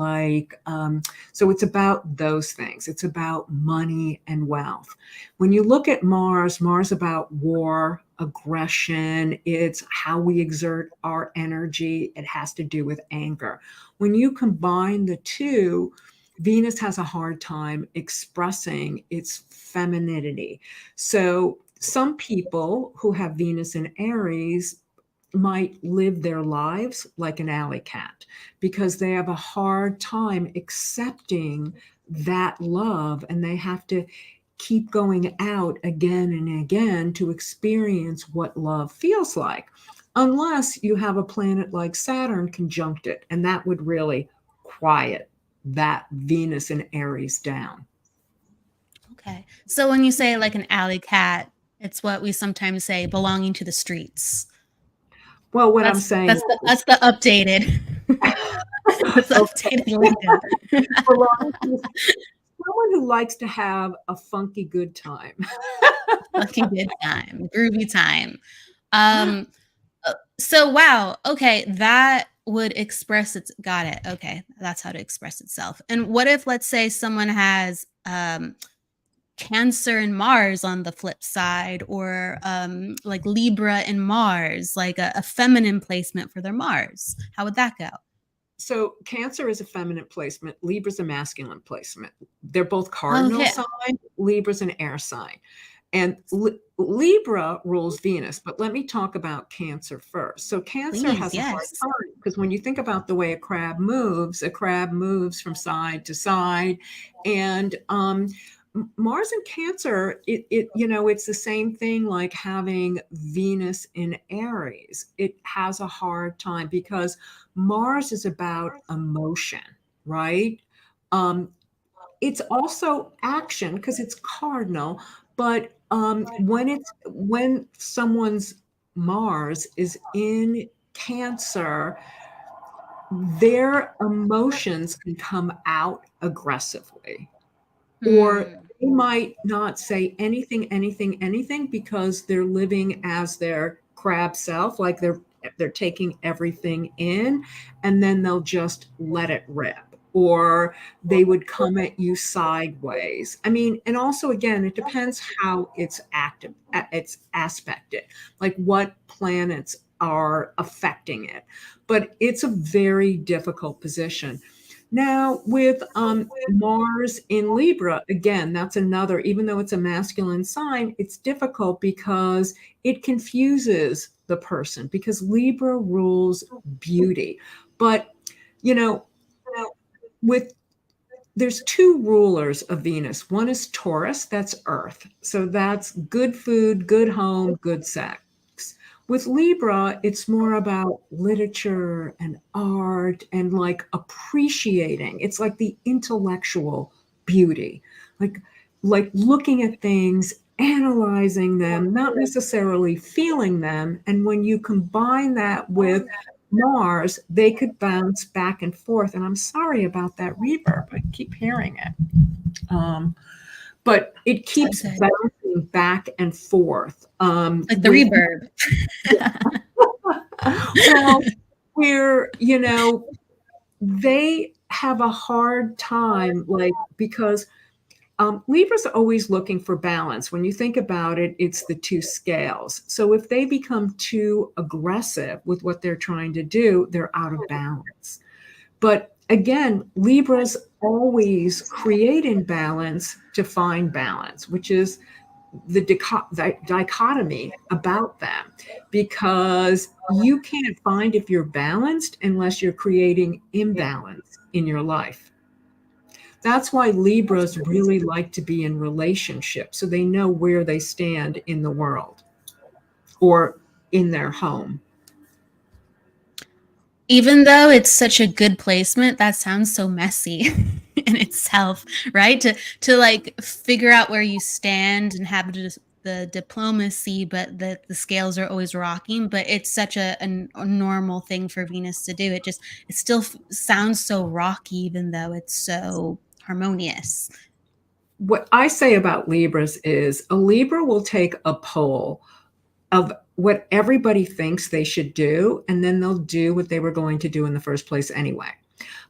so it's about those things. It's about money and wealth. When you look at Mars, Mars about war, aggression. It's how we exert our energy. It has to do with anger. When you combine the two, Venus has a hard time expressing its femininity. So some people who have Venus in Aries might live their lives like an alley cat because they have a hard time accepting that love, and they have to keep going out again and again to experience what love feels like, unless you have a planet like Saturn conjunct it, and that would really quiet that Venus in Aries down. Okay. So when you say like an alley cat, it's what we sometimes say belonging to the streets. Well, what I'm saying that's the updated. That's the updated lingo. Someone who likes to have a funky good time. Funky good time, groovy time. So wow, okay, that would express its. Got it. Okay, that's how to express itself. And what if, let's say, someone has Cancer and Mars on the flip side, or like Libra and Mars, like a feminine placement for their Mars? How would that go? So Cancer is a feminine placement. Libra's a masculine placement. They're both cardinal sign. Libra's an air sign. And Libra rules Venus, but let me talk about Cancer first. So Cancer has a hard time because when you think about the way a crab moves from side to side. And Mars in Cancer, it's the same thing like having Venus in Aries. It has a hard time because Mars is about emotion, right? It's also action because it's cardinal, but when someone's Mars is in Cancer, their emotions can come out aggressively. Or they might not say anything because they're living as their crab self, like they're taking everything in, and then they'll just let it rip. Or they would come at you sideways. I mean, and also again, it depends how it's active, it's aspected, like what planets are affecting it. But it's a very difficult position. Now, with Mars in Libra, again, that's another, even though it's a masculine sign, it's difficult because it confuses the person because Libra rules beauty. But, there's two rulers of Venus. One is Taurus, that's Earth. So that's good food, good home, good sex. With Libra, it's more about literature and art and like appreciating. It's like the intellectual beauty, like looking at things, analyzing them, not necessarily feeling them. And when you combine that with Mars, they could bounce back and forth. And I'm sorry about that reverb. I keep hearing it. But it keeps bouncing back and forth. Like the reverb. Well, they have a hard time, because Libra's always looking for balance. When you think about it, it's the two scales. So if they become too aggressive with what they're trying to do, they're out of balance. But again, Libra's always creating balance to find balance, which is the dichotomy about them, because you can't find if you're balanced unless you're creating imbalance in your life. That's why Libras really like to be in relationships, so they know where they stand in the world or in their home. Even though it's such a good placement, that sounds so messy in itself, right? To like figure out where you stand and have to the diplomacy, but the scales are always rocking. But it's such a normal thing for Venus to do. It still sounds so rocky, even though it's so harmonious. What I say about Libras is a Libra will take a poll of what everybody thinks they should do, and then they'll do what they were going to do in the first place anyway.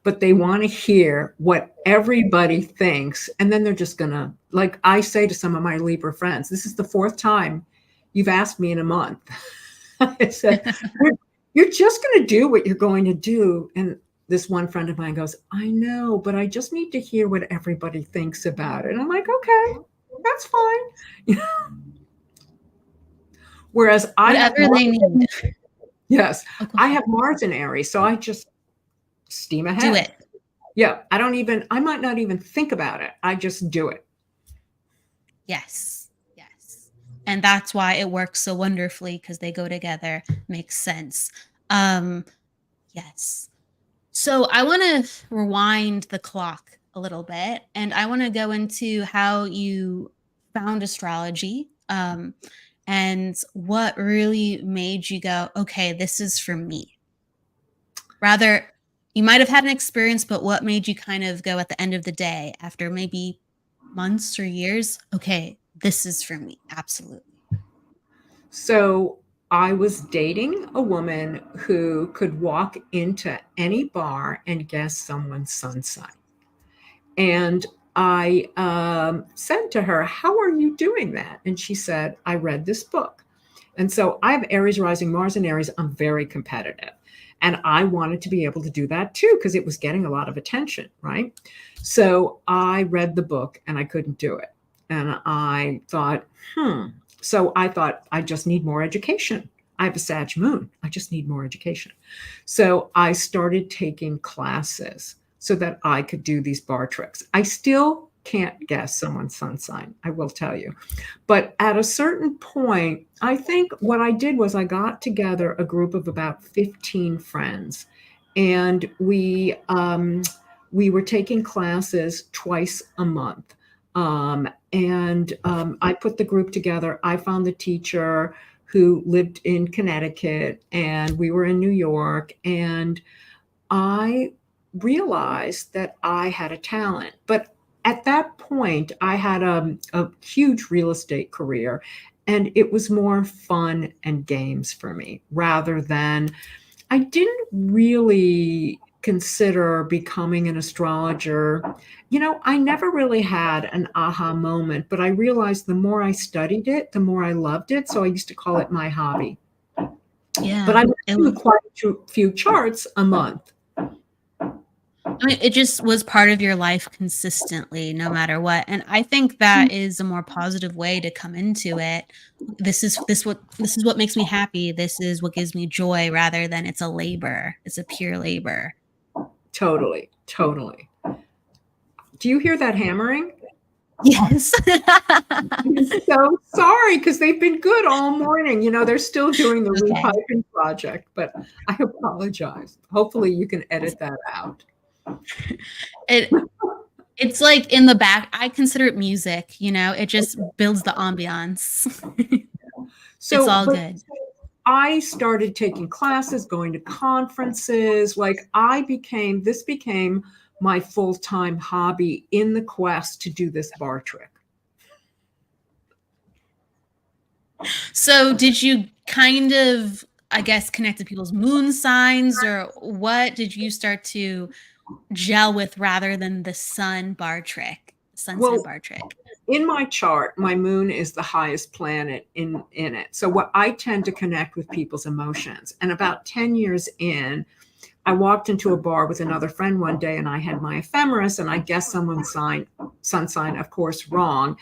But they want to hear what everybody thinks, and then they're just gonna, like I say to some of my Libra friends, this is the 4th time you've asked me in a month. I said, you're just going to do what you're going to do. And this one friend of mine goes, I know, but I just need to hear what everybody thinks about it. And I'm like, okay, that's fine. Whereas Whatever they need. Yes, I have Mars in Aries, so I just steam ahead. Do it. Yeah, I might not even think about it. I just do it. Yes. Yes. And that's why it works so wonderfully, because they go together. Makes sense. Yes. So I want to rewind the clock a little bit, and I want to go into how you found astrology, and what really made you go, okay, this is for me. Rather, you might have had an experience, but what made you kind of go at the end of the day, after maybe months or years, okay, this is for me, absolutely. So I was dating a woman who could walk into any bar and guess someone's sun sign. And I said to her, how are you doing that? And she said, I read this book. And so I have Aries rising, Mars in Aries. I'm very competitive. And I wanted to be able to do that too, because it was getting a lot of attention, right? So I read the book and I couldn't do it. And I thought, So I thought, I just need more education. I have a Sag moon. I just need more education. So I started taking classes so that I could do these bar tricks. I still can't guess someone's sun sign, I will tell you. But at a certain point, I think what I did was I got together a group of about 15 friends, and we were taking classes twice a month. I put the group together. I found the teacher who lived in Connecticut, and we were in New York, and I realized that I had a talent. But at that point, I had a huge real estate career, and it was more fun and games for me rather than, I didn't really consider becoming an astrologer. I never really had an aha moment, but I realized the more I studied it, the more I loved it. So I used to call it my hobby. Yeah. But I would do quite a few charts a month. I mean, it just was part of your life consistently, no matter what. And I think that is a more positive way to come into it. This is what makes me happy. This is what gives me joy, rather than it's a labor. It's a pure labor. Totally. Do you hear that hammering? Yes. I'm so sorry, because they've been good all morning. They're still doing the repiping project, but I apologize. Hopefully you can edit that out. It's like in the back. I consider it music, it just builds the ambiance. So it's all good. I started taking classes, going to conferences. This became my full-time hobby in the quest to do this bar trick. So did you kind of, I guess, connect to people's moon signs, or what did you start to gel with rather than the sun bar trick, sunset bar trick? In my chart, my moon is the highest planet in it. So what I tend to connect with people's emotions. And about 10 years in, I walked into a bar with another friend one day, and I had my ephemeris, and I guessed someone's sun sign, of course, wrong.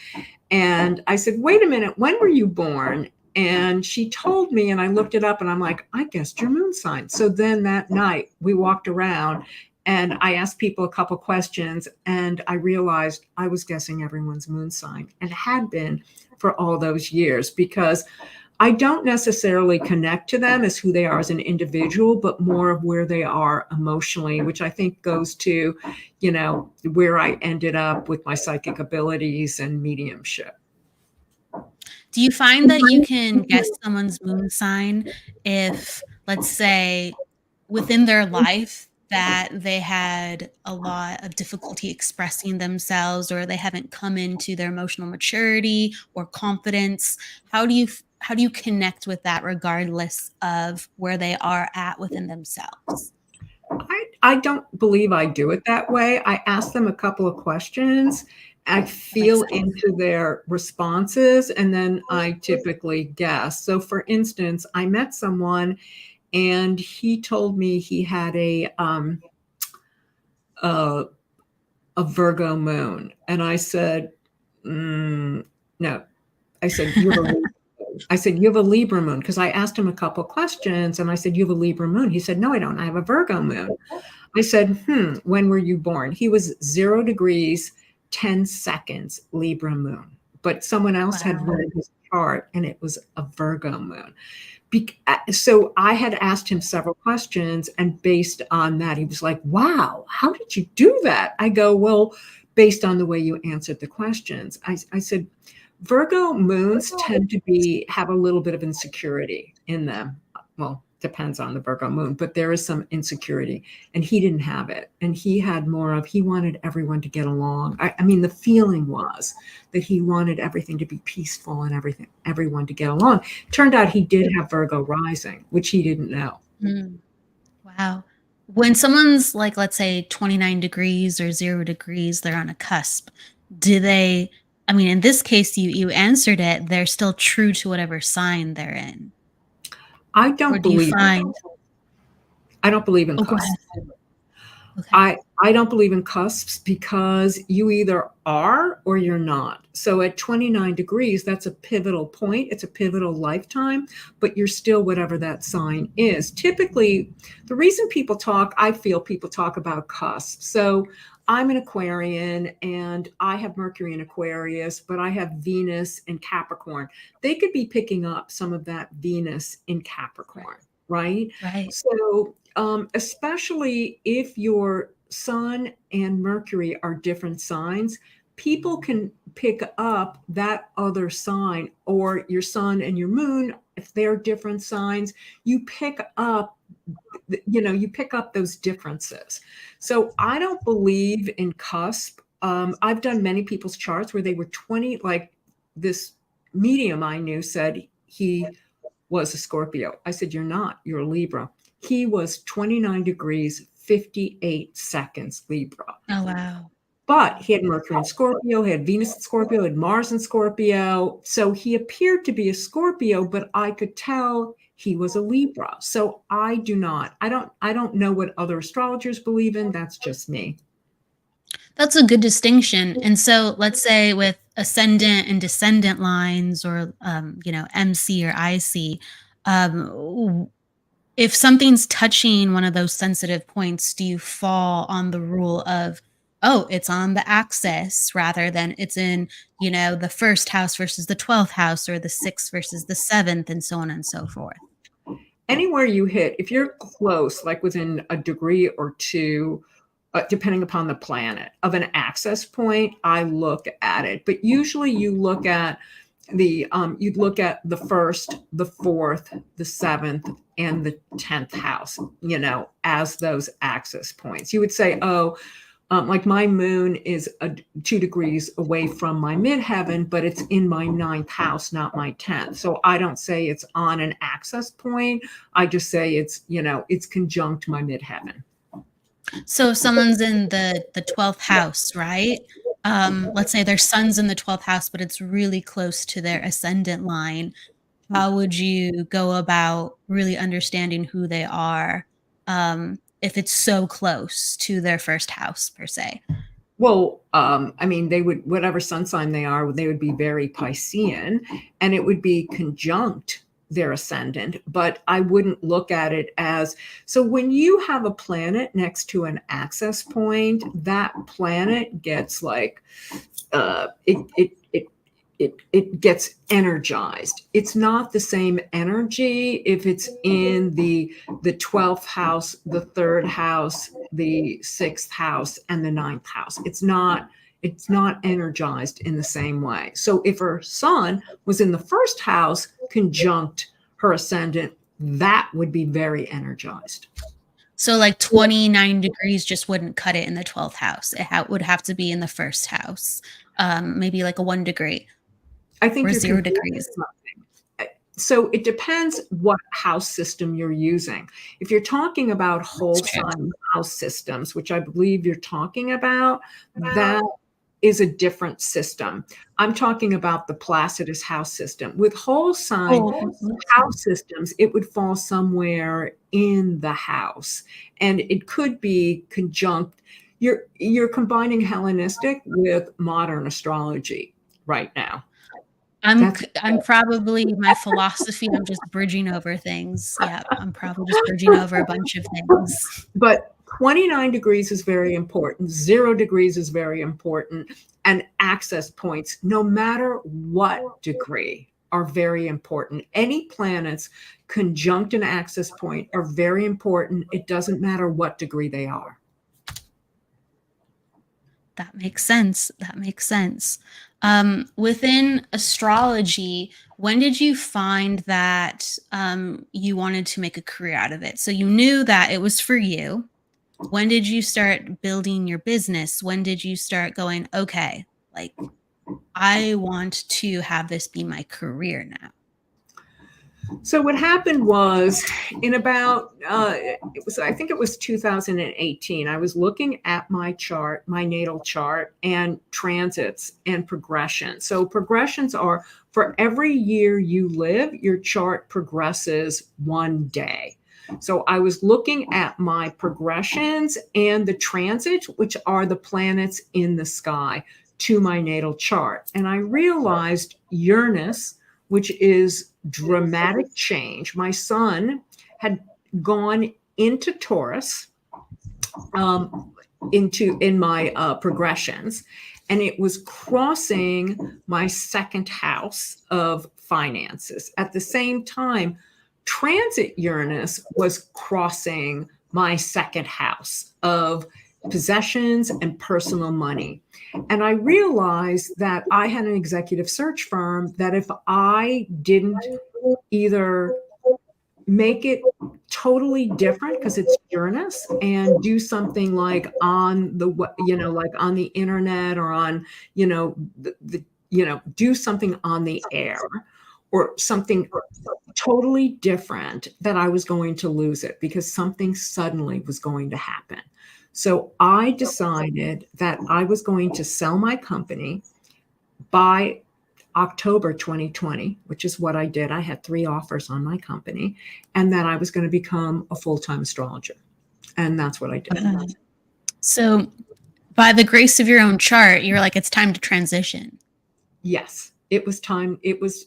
And I said, wait a minute, when were you born? And she told me, and I looked it up, and I'm like, I guessed your moon sign. So then that night we walked around, and I asked people a couple questions, and I realized I was guessing everyone's moon sign, and had been for all those years, because I don't necessarily connect to them as who they are as an individual, but more of where they are emotionally, which I think goes to, where I ended up with my psychic abilities and mediumship. Do you find that you can guess someone's moon sign if, let's say, within their life that they had a lot of difficulty expressing themselves, or they haven't come into their emotional maturity or confidence? How do you connect with that regardless of where they are at within themselves? I don't believe I do it that way. I ask them a couple of questions. I That makes feel sense. into their responses, and then I typically guess. So, for instance, I met someone, and he told me he had a, a Virgo moon, and I said, no. I said, you have a you have a Libra moon, because I asked him a couple of questions, and I said, you have a Libra moon. He said, no, I don't. I have a Virgo moon. I said, when were you born? He was 0 degrees, 10 seconds, Libra moon. But someone else had Wow. read his chart, and it was a Virgo moon. So I had asked him several questions, and based on that, he was like, wow, how did you do that? I go, well, based on the way you answered the questions. I said, Virgo moons tend to have a little bit of insecurity in them. Well, depends on the Virgo moon, but there is some insecurity, and he didn't have it. And he had more of, he wanted everyone to get along. I mean, the feeling was that he wanted everything to be peaceful and everyone to get along. Turned out he did have Virgo rising, which he didn't know. Mm, wow. When someone's like, let's say 29 degrees or 0 degrees, they're on a cusp. Do they, I mean, in this case, you answered it, they're still true to whatever sign they're in. I Or don't do you believe find, I don't believe in oh, go cusps. ahead. Okay. I don't believe in cusps, because you either are or you're not. So at 29 degrees, that's a pivotal point. It's a pivotal lifetime, but you're still whatever that sign is. Typically, the reason I feel people talk about cusps. So I'm an Aquarian, and I have Mercury in Aquarius, but I have Venus in Capricorn. They could be picking up some of that Venus in Capricorn, right? Right. So, especially if your sun and Mercury are different signs, people can pick up that other sign, or your sun and your moon, if they're different signs, you pick up those differences. So I don't believe in cusp. I've done many people's charts where they were 20, like this medium I knew said he was a Scorpio. I said, you're not, you're a Libra. He was 29 degrees, 58 seconds Libra. Oh, wow. But he had Mercury in Scorpio, he had Venus in Scorpio, he had Mars in Scorpio. So he appeared to be a Scorpio, but I could tell he was a Libra. So I don't know what other astrologers believe in. That's just me. That's a good distinction. And so let's say with ascendant and descendant lines, or, MC or IC, if something's touching one of those sensitive points, do you fall on the rule of, oh, it's on the axis rather than it's in, the first house versus the 12th house, or the sixth versus the seventh, and so on and so forth? Anywhere you hit, if you're close, like within a degree or two, depending upon the planet, of an access point, I look at it. But usually you look at you'd look at the first, the fourth, the seventh, and the 10th house, as those access points. You would say, like my moon is 2 degrees away from my midheaven, but it's in my 9th house, not my 10th. So I don't say it's on an access point. I just say it's conjunct my midheaven. So if someone's in the 12th house, right? Let's say their sun's in the 12th house, but it's really close to their ascendant line. How would you go about really understanding who they are, if it's so close to their first house per se? Well, I mean, they would, whatever sun sign they are, they would be very Piscean, and it would be conjunct their ascendant, but I wouldn't look at it as, so when you have a planet next to an access point, that planet gets like, it gets energized. It's not the same energy if it's in the 12th house, the 3rd house, the 6th house, and the 9th house. It's not It's not energized in the same way. So if her sun was in the first house conjunct her ascendant, that would be very energized. So like 29 degrees just wouldn't cut it in the 12th house. It would have to be in the first house. Maybe like a 1 degree I think or you're 0 degrees. So it depends what house system you're using. If you're talking about whole That's true. sign house systems, which I believe you're talking about, that is a different system. I'm talking about the Placidus house system. With whole sign house systems, it would fall somewhere in the house, and it could be conjunct. You're combining Hellenistic with modern astrology right now. I'm probably my philosophy. I'm just bridging over things. Yeah, I'm probably just bridging over a bunch of things. But 29 degrees is very important. 0 degrees is very important. And access points, no matter what degree, are very important. Any planets conjunct an access point are very important. It doesn't matter what degree they are. That makes sense. That makes sense. Within astrology, when did you find that you wanted to make a career out of it? So you knew that it was for you. When did you start building your business? When did you start going, okay, like I want to have this be my career now? So what happened was in about, I think it was 2018, I was looking at my chart, my natal chart, and transits and progression. So progressions are for every year you live, your chart progresses 1 day. So I was looking at my progressions and the transits, which are the planets in the sky, to my natal chart. And I realized Uranus, which is dramatic change. My sun had gone into Taurus, in my progressions, and it was crossing my second house of finances. At the same time, transit Uranus was crossing my second house of possessions and personal money. And I realized that I had an executive search firm that if I didn't either make it totally different because it's Uranus and do something like on the, like on the internet or on, do something on the air or something totally different, that I was going to lose it because something suddenly was going to happen. So I decided that I was going to sell my company by October 2020, which is what I did. I had 3 offers on my company, and that I was going to become a full-time astrologer. And that's what I did. So by the grace of your own chart, you're like, it's time to transition. Yes, it was time. It was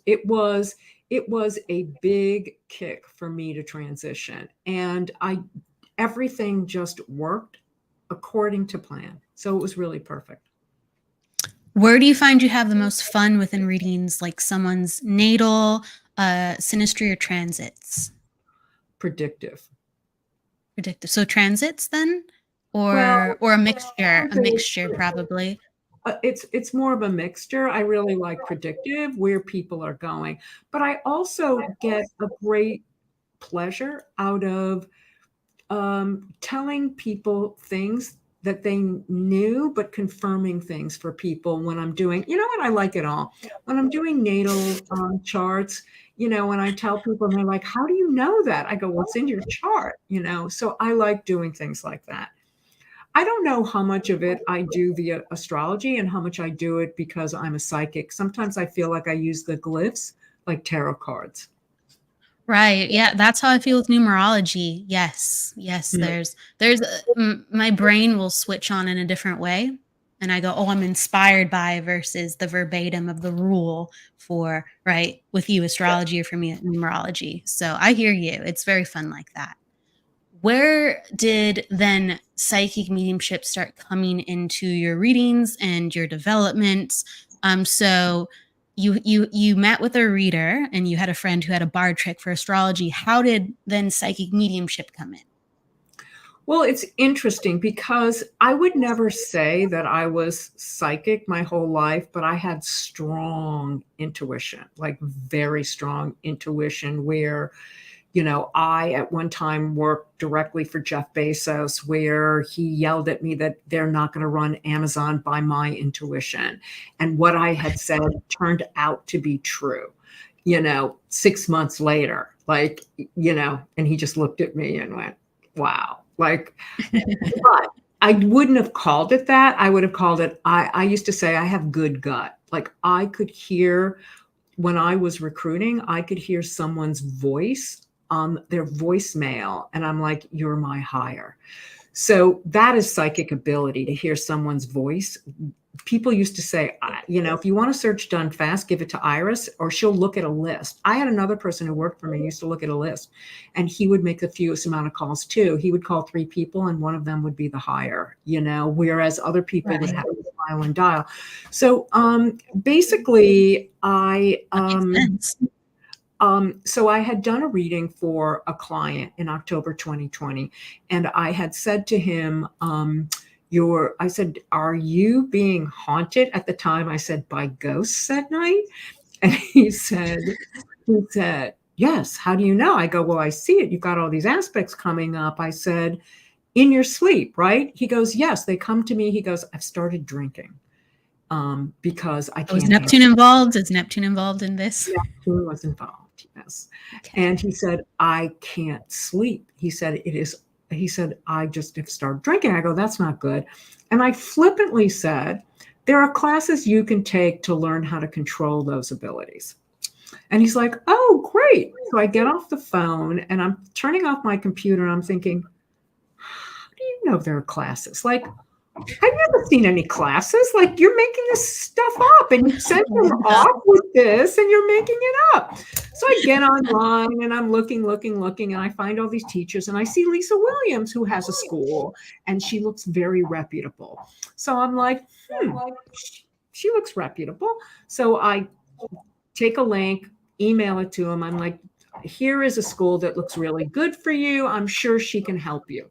a big kick for me to transition. And everything just worked according to plan. So it was really perfect. Where do you find you have the most fun within readings, like someone's natal, synastry, or transits? Predictive. So transits then, or a mixture probably. It's more of a mixture. I really like predictive, where people are going, but I also get a great pleasure out of telling people things that they knew, but confirming things for people when I'm doing, what, I like it all. When I'm doing natal charts, when I tell people and they're like, how do you know that? I go, well, it's in your chart, so I like doing things like that. I don't know how much of it I do via astrology and how much I do it because I'm a psychic. Sometimes I feel like I use the glyphs like tarot cards. Right. Yeah. That's how I feel with numerology. Yes. My brain will switch on in a different way. And I go, oh, I'm inspired by versus the verbatim of the rule for, right, with you, astrology, or for me, numerology. So I hear you. It's very fun like that. Where did then psychic mediumship start coming into your readings and your developments? So you met with a reader and you had a friend who had a bar trick for astrology. How did then psychic mediumship come in? Well, it's interesting because I would never say that I was psychic my whole life, but I had strong intuition, like very strong intuition where, I at one time worked directly for Jeff Bezos, where he yelled at me that they're not going to run Amazon by my intuition. And what I had said turned out to be true, 6 months later, and he just looked at me and went, wow. But I wouldn't have called it that. I would have called it, I used to say I have good gut. Like I could hear when I was recruiting, I could hear someone's voice on their voicemail. And I'm like, you're my hire. So that is psychic ability, to hear someone's voice. People used to say, if you want a search done fast, give it to Iris, or she'll look at a list. I had another person who worked for me, used to look at a list, and he would make the fewest amount of calls too. He would call 3 people and one of them would be the hire, whereas other people would have to dial and dial. So basically so I had done a reading for a client in October 2020, and I had said to him, I said, are you being haunted? At the time I said, by ghosts at night? And he said, yes. How do you know? I go, well, I see it. You've got all these aspects coming up. I said, in your sleep, right? He goes, yes, they come to me. He goes, I've started drinking. Because I can't. Was Neptune involved? Is Neptune involved in this? Neptune was involved, yes. Okay. And he said, I can't sleep. He said, I just have started drinking. I go, that's not good. And I flippantly said, there are classes you can take to learn how to control those abilities. And he's like, oh, great. So I get off the phone and I'm turning off my computer and I'm thinking, how do you know there are classes? Like, I've never seen any classes. Like, you're making this stuff up and you send them off with this and you're making it up. So I get online and I'm looking, and I find all these teachers and I see Lisa Williams, who has a school, and she looks very reputable. So I'm like, she looks reputable. So I take a link, email it to him. I'm like, here is a school that looks really good for you. I'm sure she can help you.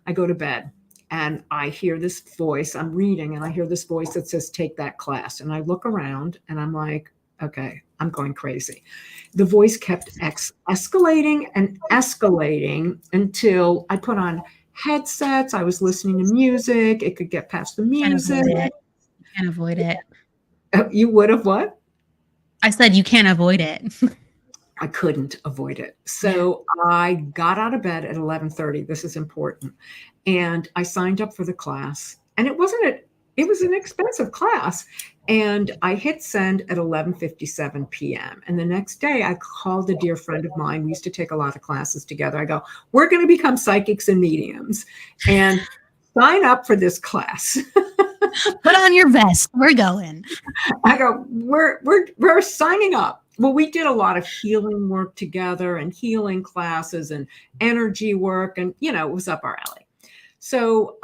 I go to bed. And I hear this voice, I'm reading, and I hear this voice that says, take that class. And I look around and I'm like, okay, I'm going crazy. The voice kept escalating and escalating until I put on headsets. I was listening to music. It could get past the music. You can't avoid it. You would have what? I said you can't avoid it. I couldn't avoid it. So I got out of bed at 11:30. This is important. And I signed up for the class. And it was an expensive class. And I hit send at 11:57 p.m. And the next day I called a dear friend of mine. We used to take a lot of classes together. I go, we're going to become psychics and mediums and sign up for this class. Put on your vest. We're going. I go, we're signing up. Well, we did a lot of healing work together and healing classes and energy work. And, it was up our alley. So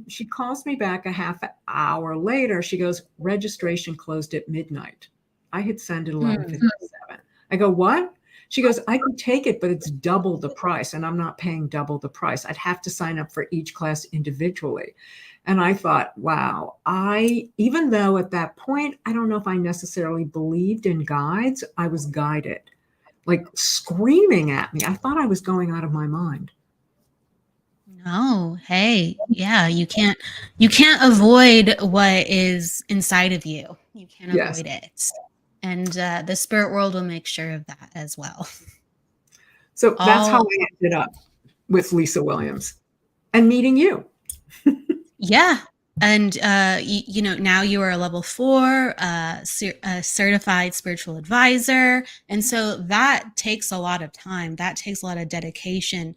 she calls me back a half hour later. She goes, registration closed at midnight. I had sent at 11:57. I go, what? She goes, I could take it, but it's double the price. And I'm not paying double the price. I'd have to sign up for each class individually. And I thought, wow, even though at that point, I don't know if I necessarily believed in guides, I was guided, like screaming at me. I thought I was going out of my mind. No, hey, yeah, you can't avoid what is inside of you. You can't avoid it. And the spirit world will make sure of that as well. So that's how I ended up with Lisa Williams and meeting you. Yeah. And, now you are a level 4 certified spiritual advisor. And so that takes a lot of time. That takes a lot of dedication.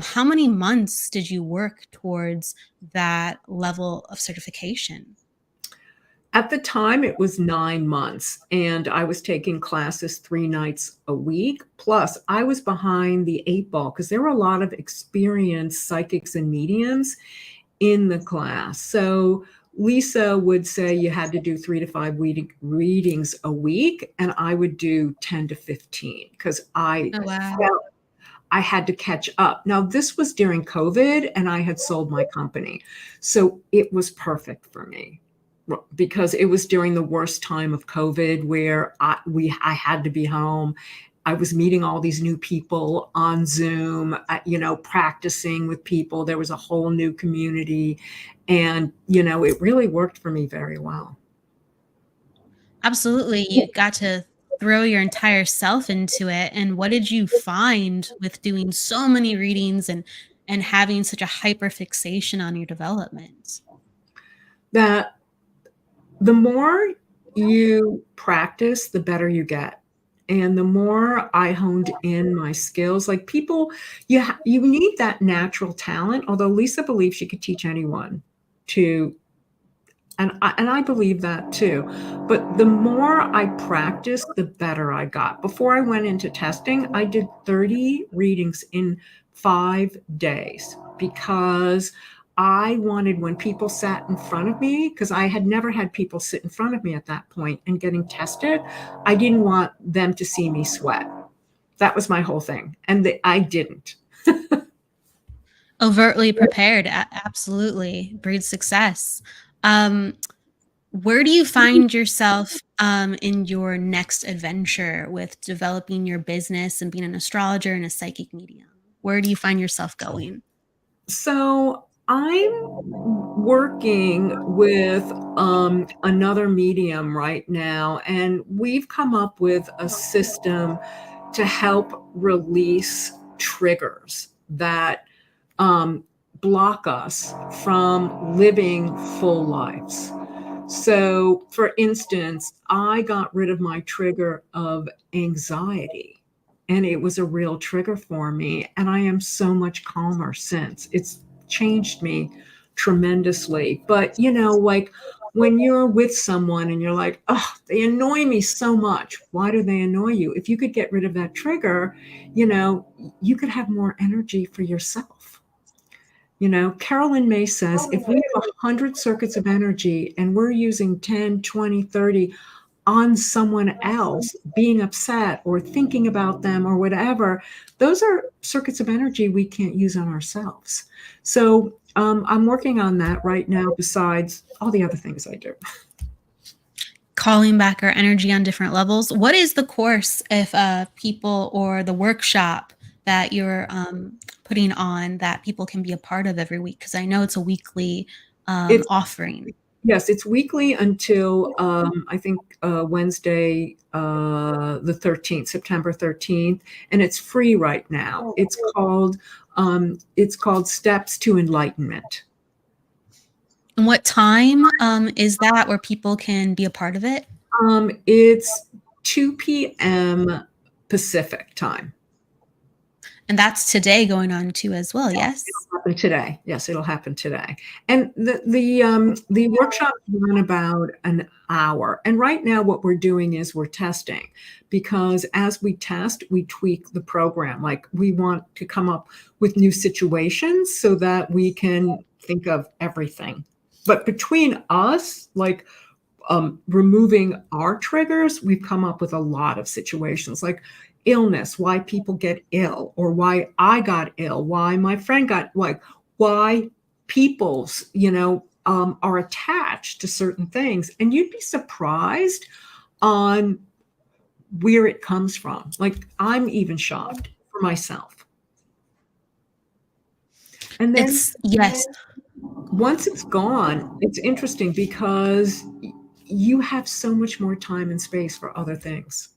How many months did you work towards that level of certification? At the time, it was 9 months, and I was taking classes 3 nights a week. Plus, I was behind the 8 ball because there were a lot of experienced psychics and mediums in the class. So Lisa would say you had to do 3 to 5 readings a week, and I would do 10 to 15 because I I had to catch up. Now, this was during COVID, and I had sold my company. So it was perfect for me because it was during the worst time of COVID where I had to be home. I was meeting all these new people on Zoom, practicing with people. There was a whole new community, and, it really worked for me very well. Absolutely. You got to throw your entire self into it. And what did you find with doing so many readings and having such a hyper fixation on your development? That the more you practice, the better you get. And the more I honed in my skills, like people, you need that natural talent. Although Lisa believes she could teach anyone to, and I believe that too. But the more I practiced, the better I got. Before I went into testing, I did 30 readings in 5 days because I wanted, when people sat in front of me, because I had never had people sit in front of me at that point and getting tested, I didn't want them to see me sweat. That was my whole thing. And I didn't. Overtly prepared, absolutely breeds success. Where do you find yourself in your next adventure with developing your business and being an astrologer and a psychic medium? Where do you find yourself going? So I'm working with another medium right now, and we've come up with a system to help release triggers that block us from living full lives. So, for instance, I got rid of my trigger of anxiety, and it was a real trigger for me. And I am so much calmer since. It's changed me tremendously. But, like when you're with someone and you're like, oh, they annoy me so much. Why do they annoy you? If you could get rid of that trigger, you could have more energy for yourself. Carolyn May says if we have 100 circuits of energy and we're using 10, 20, 30 on someone else, being upset or thinking about them or whatever, those are circuits of energy we can't use on ourselves. So I'm working on that right now, besides all the other things I do. Calling back our energy on different levels. What is the course, if people, or the workshop that you're putting on that people can be a part of every week? Because I know it's a weekly offering. Yes, it's weekly until I think Wednesday, the 13th, September 13th, and it's free right now. It's called Steps to Enlightenment. And what time is that where people can be a part of it? It's 2 p.m. Pacific time. And that's today going on too as well, yes? It'll happen today. Yes, it'll happen today. And the workshop run about an hour. And right now what we're doing is we're testing, because as we test, we tweak the program. Like we want to come up with new situations so that we can think of everything. But between us, like removing our triggers, we've come up with a lot of situations, like illness, why people get ill, or why I got ill, why my friend got, like why people's, are attached to certain things. And you'd be surprised on where it comes from. Like I'm even shocked for myself. And then yes. Once it's gone, it's interesting because you have so much more time and space for other things.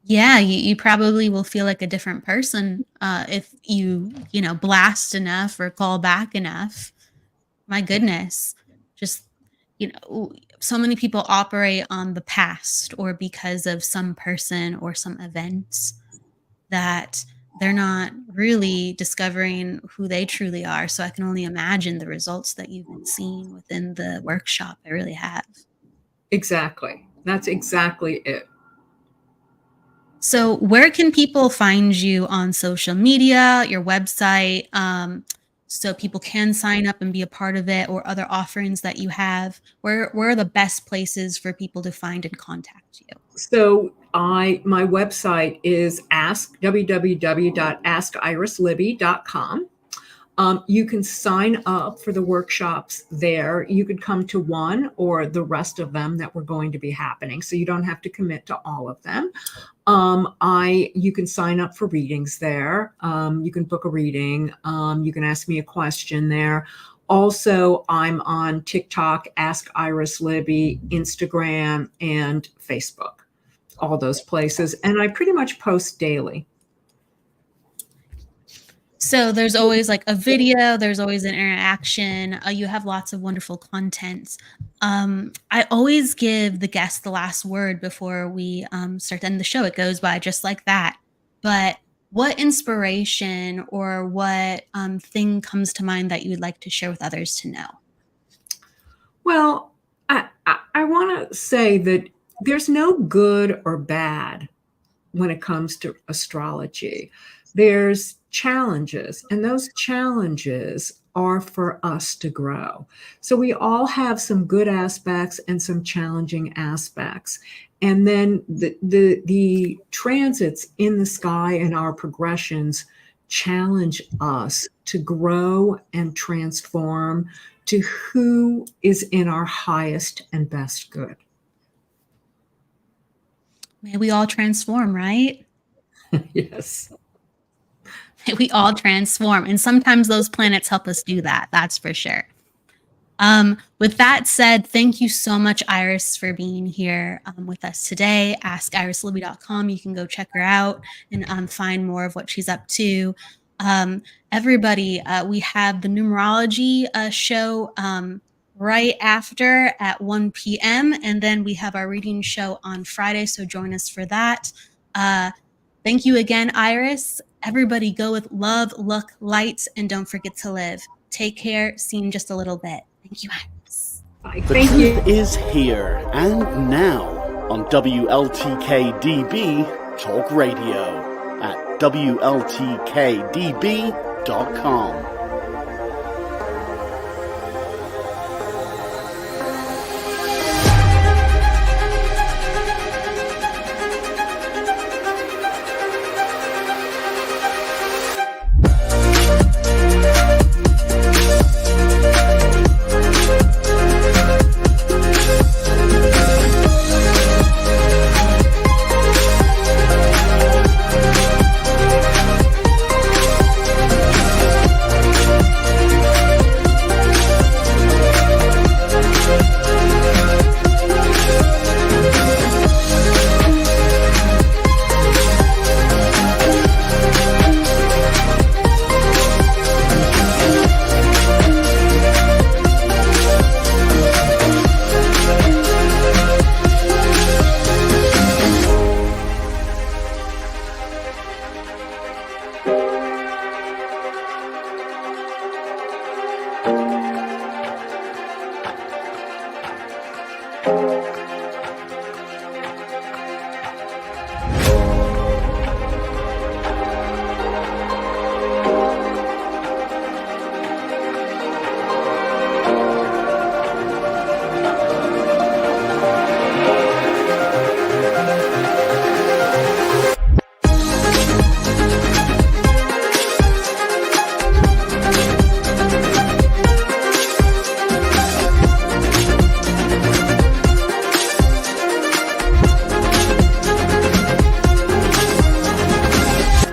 Yeah, you probably will feel like a different person if you blast enough or call back enough. My goodness, just so many people operate on the past or because of some person or some event that they're not really discovering who they truly are. So I can only imagine the results that you've been seeing within the workshop. I really have. Exactly. That's exactly it. So where can people find you on social media, your website, so people can sign up and be a part of it, or other offerings that you have? Where are the best places for people to find and contact you? So my website is www.askirislibby.com. You can sign up for the workshops there. You could come to one or the rest of them that were going to be happening, so you don't have to commit to all of them. You can sign up for readings there. You can book a reading. You can ask me a question there. Also, I'm on TikTok, Ask Iris Libby, Instagram, and Facebook, all those places. And I pretty much post daily. So there's always like a video, there's always an interaction. You have lots of wonderful content. I always give the guest the last word before we start to end the show. It goes by just like that. But what inspiration or what thing comes to mind that you would like to share with others to know? Well, I want to say that there's no good or bad when it comes to astrology. There's challenges, and those challenges are for us to grow. So we all have some good aspects and some challenging aspects. And then the transits in the sky and our progressions challenge us to grow and transform to who is in our highest and best good. May we all transform, right? Yes. We all transform. And sometimes those planets help us do that. That's for sure. With that said, thank you so much, Iris, for being here with us today. AskIrisLibby.com. You can go check her out and find more of what she's up to. Everybody, we have the numerology show right after at 1 p.m. And then we have our reading show on Friday. So join us for that. Thank you again, Iris. Everybody go with love, luck, light, and don't forget to live. Take care. See you in just a little bit. Thank you, Iris. Bye. The Thank you. truth is here and now on WLTK-DB Talk Radio at WLTK-DB.com.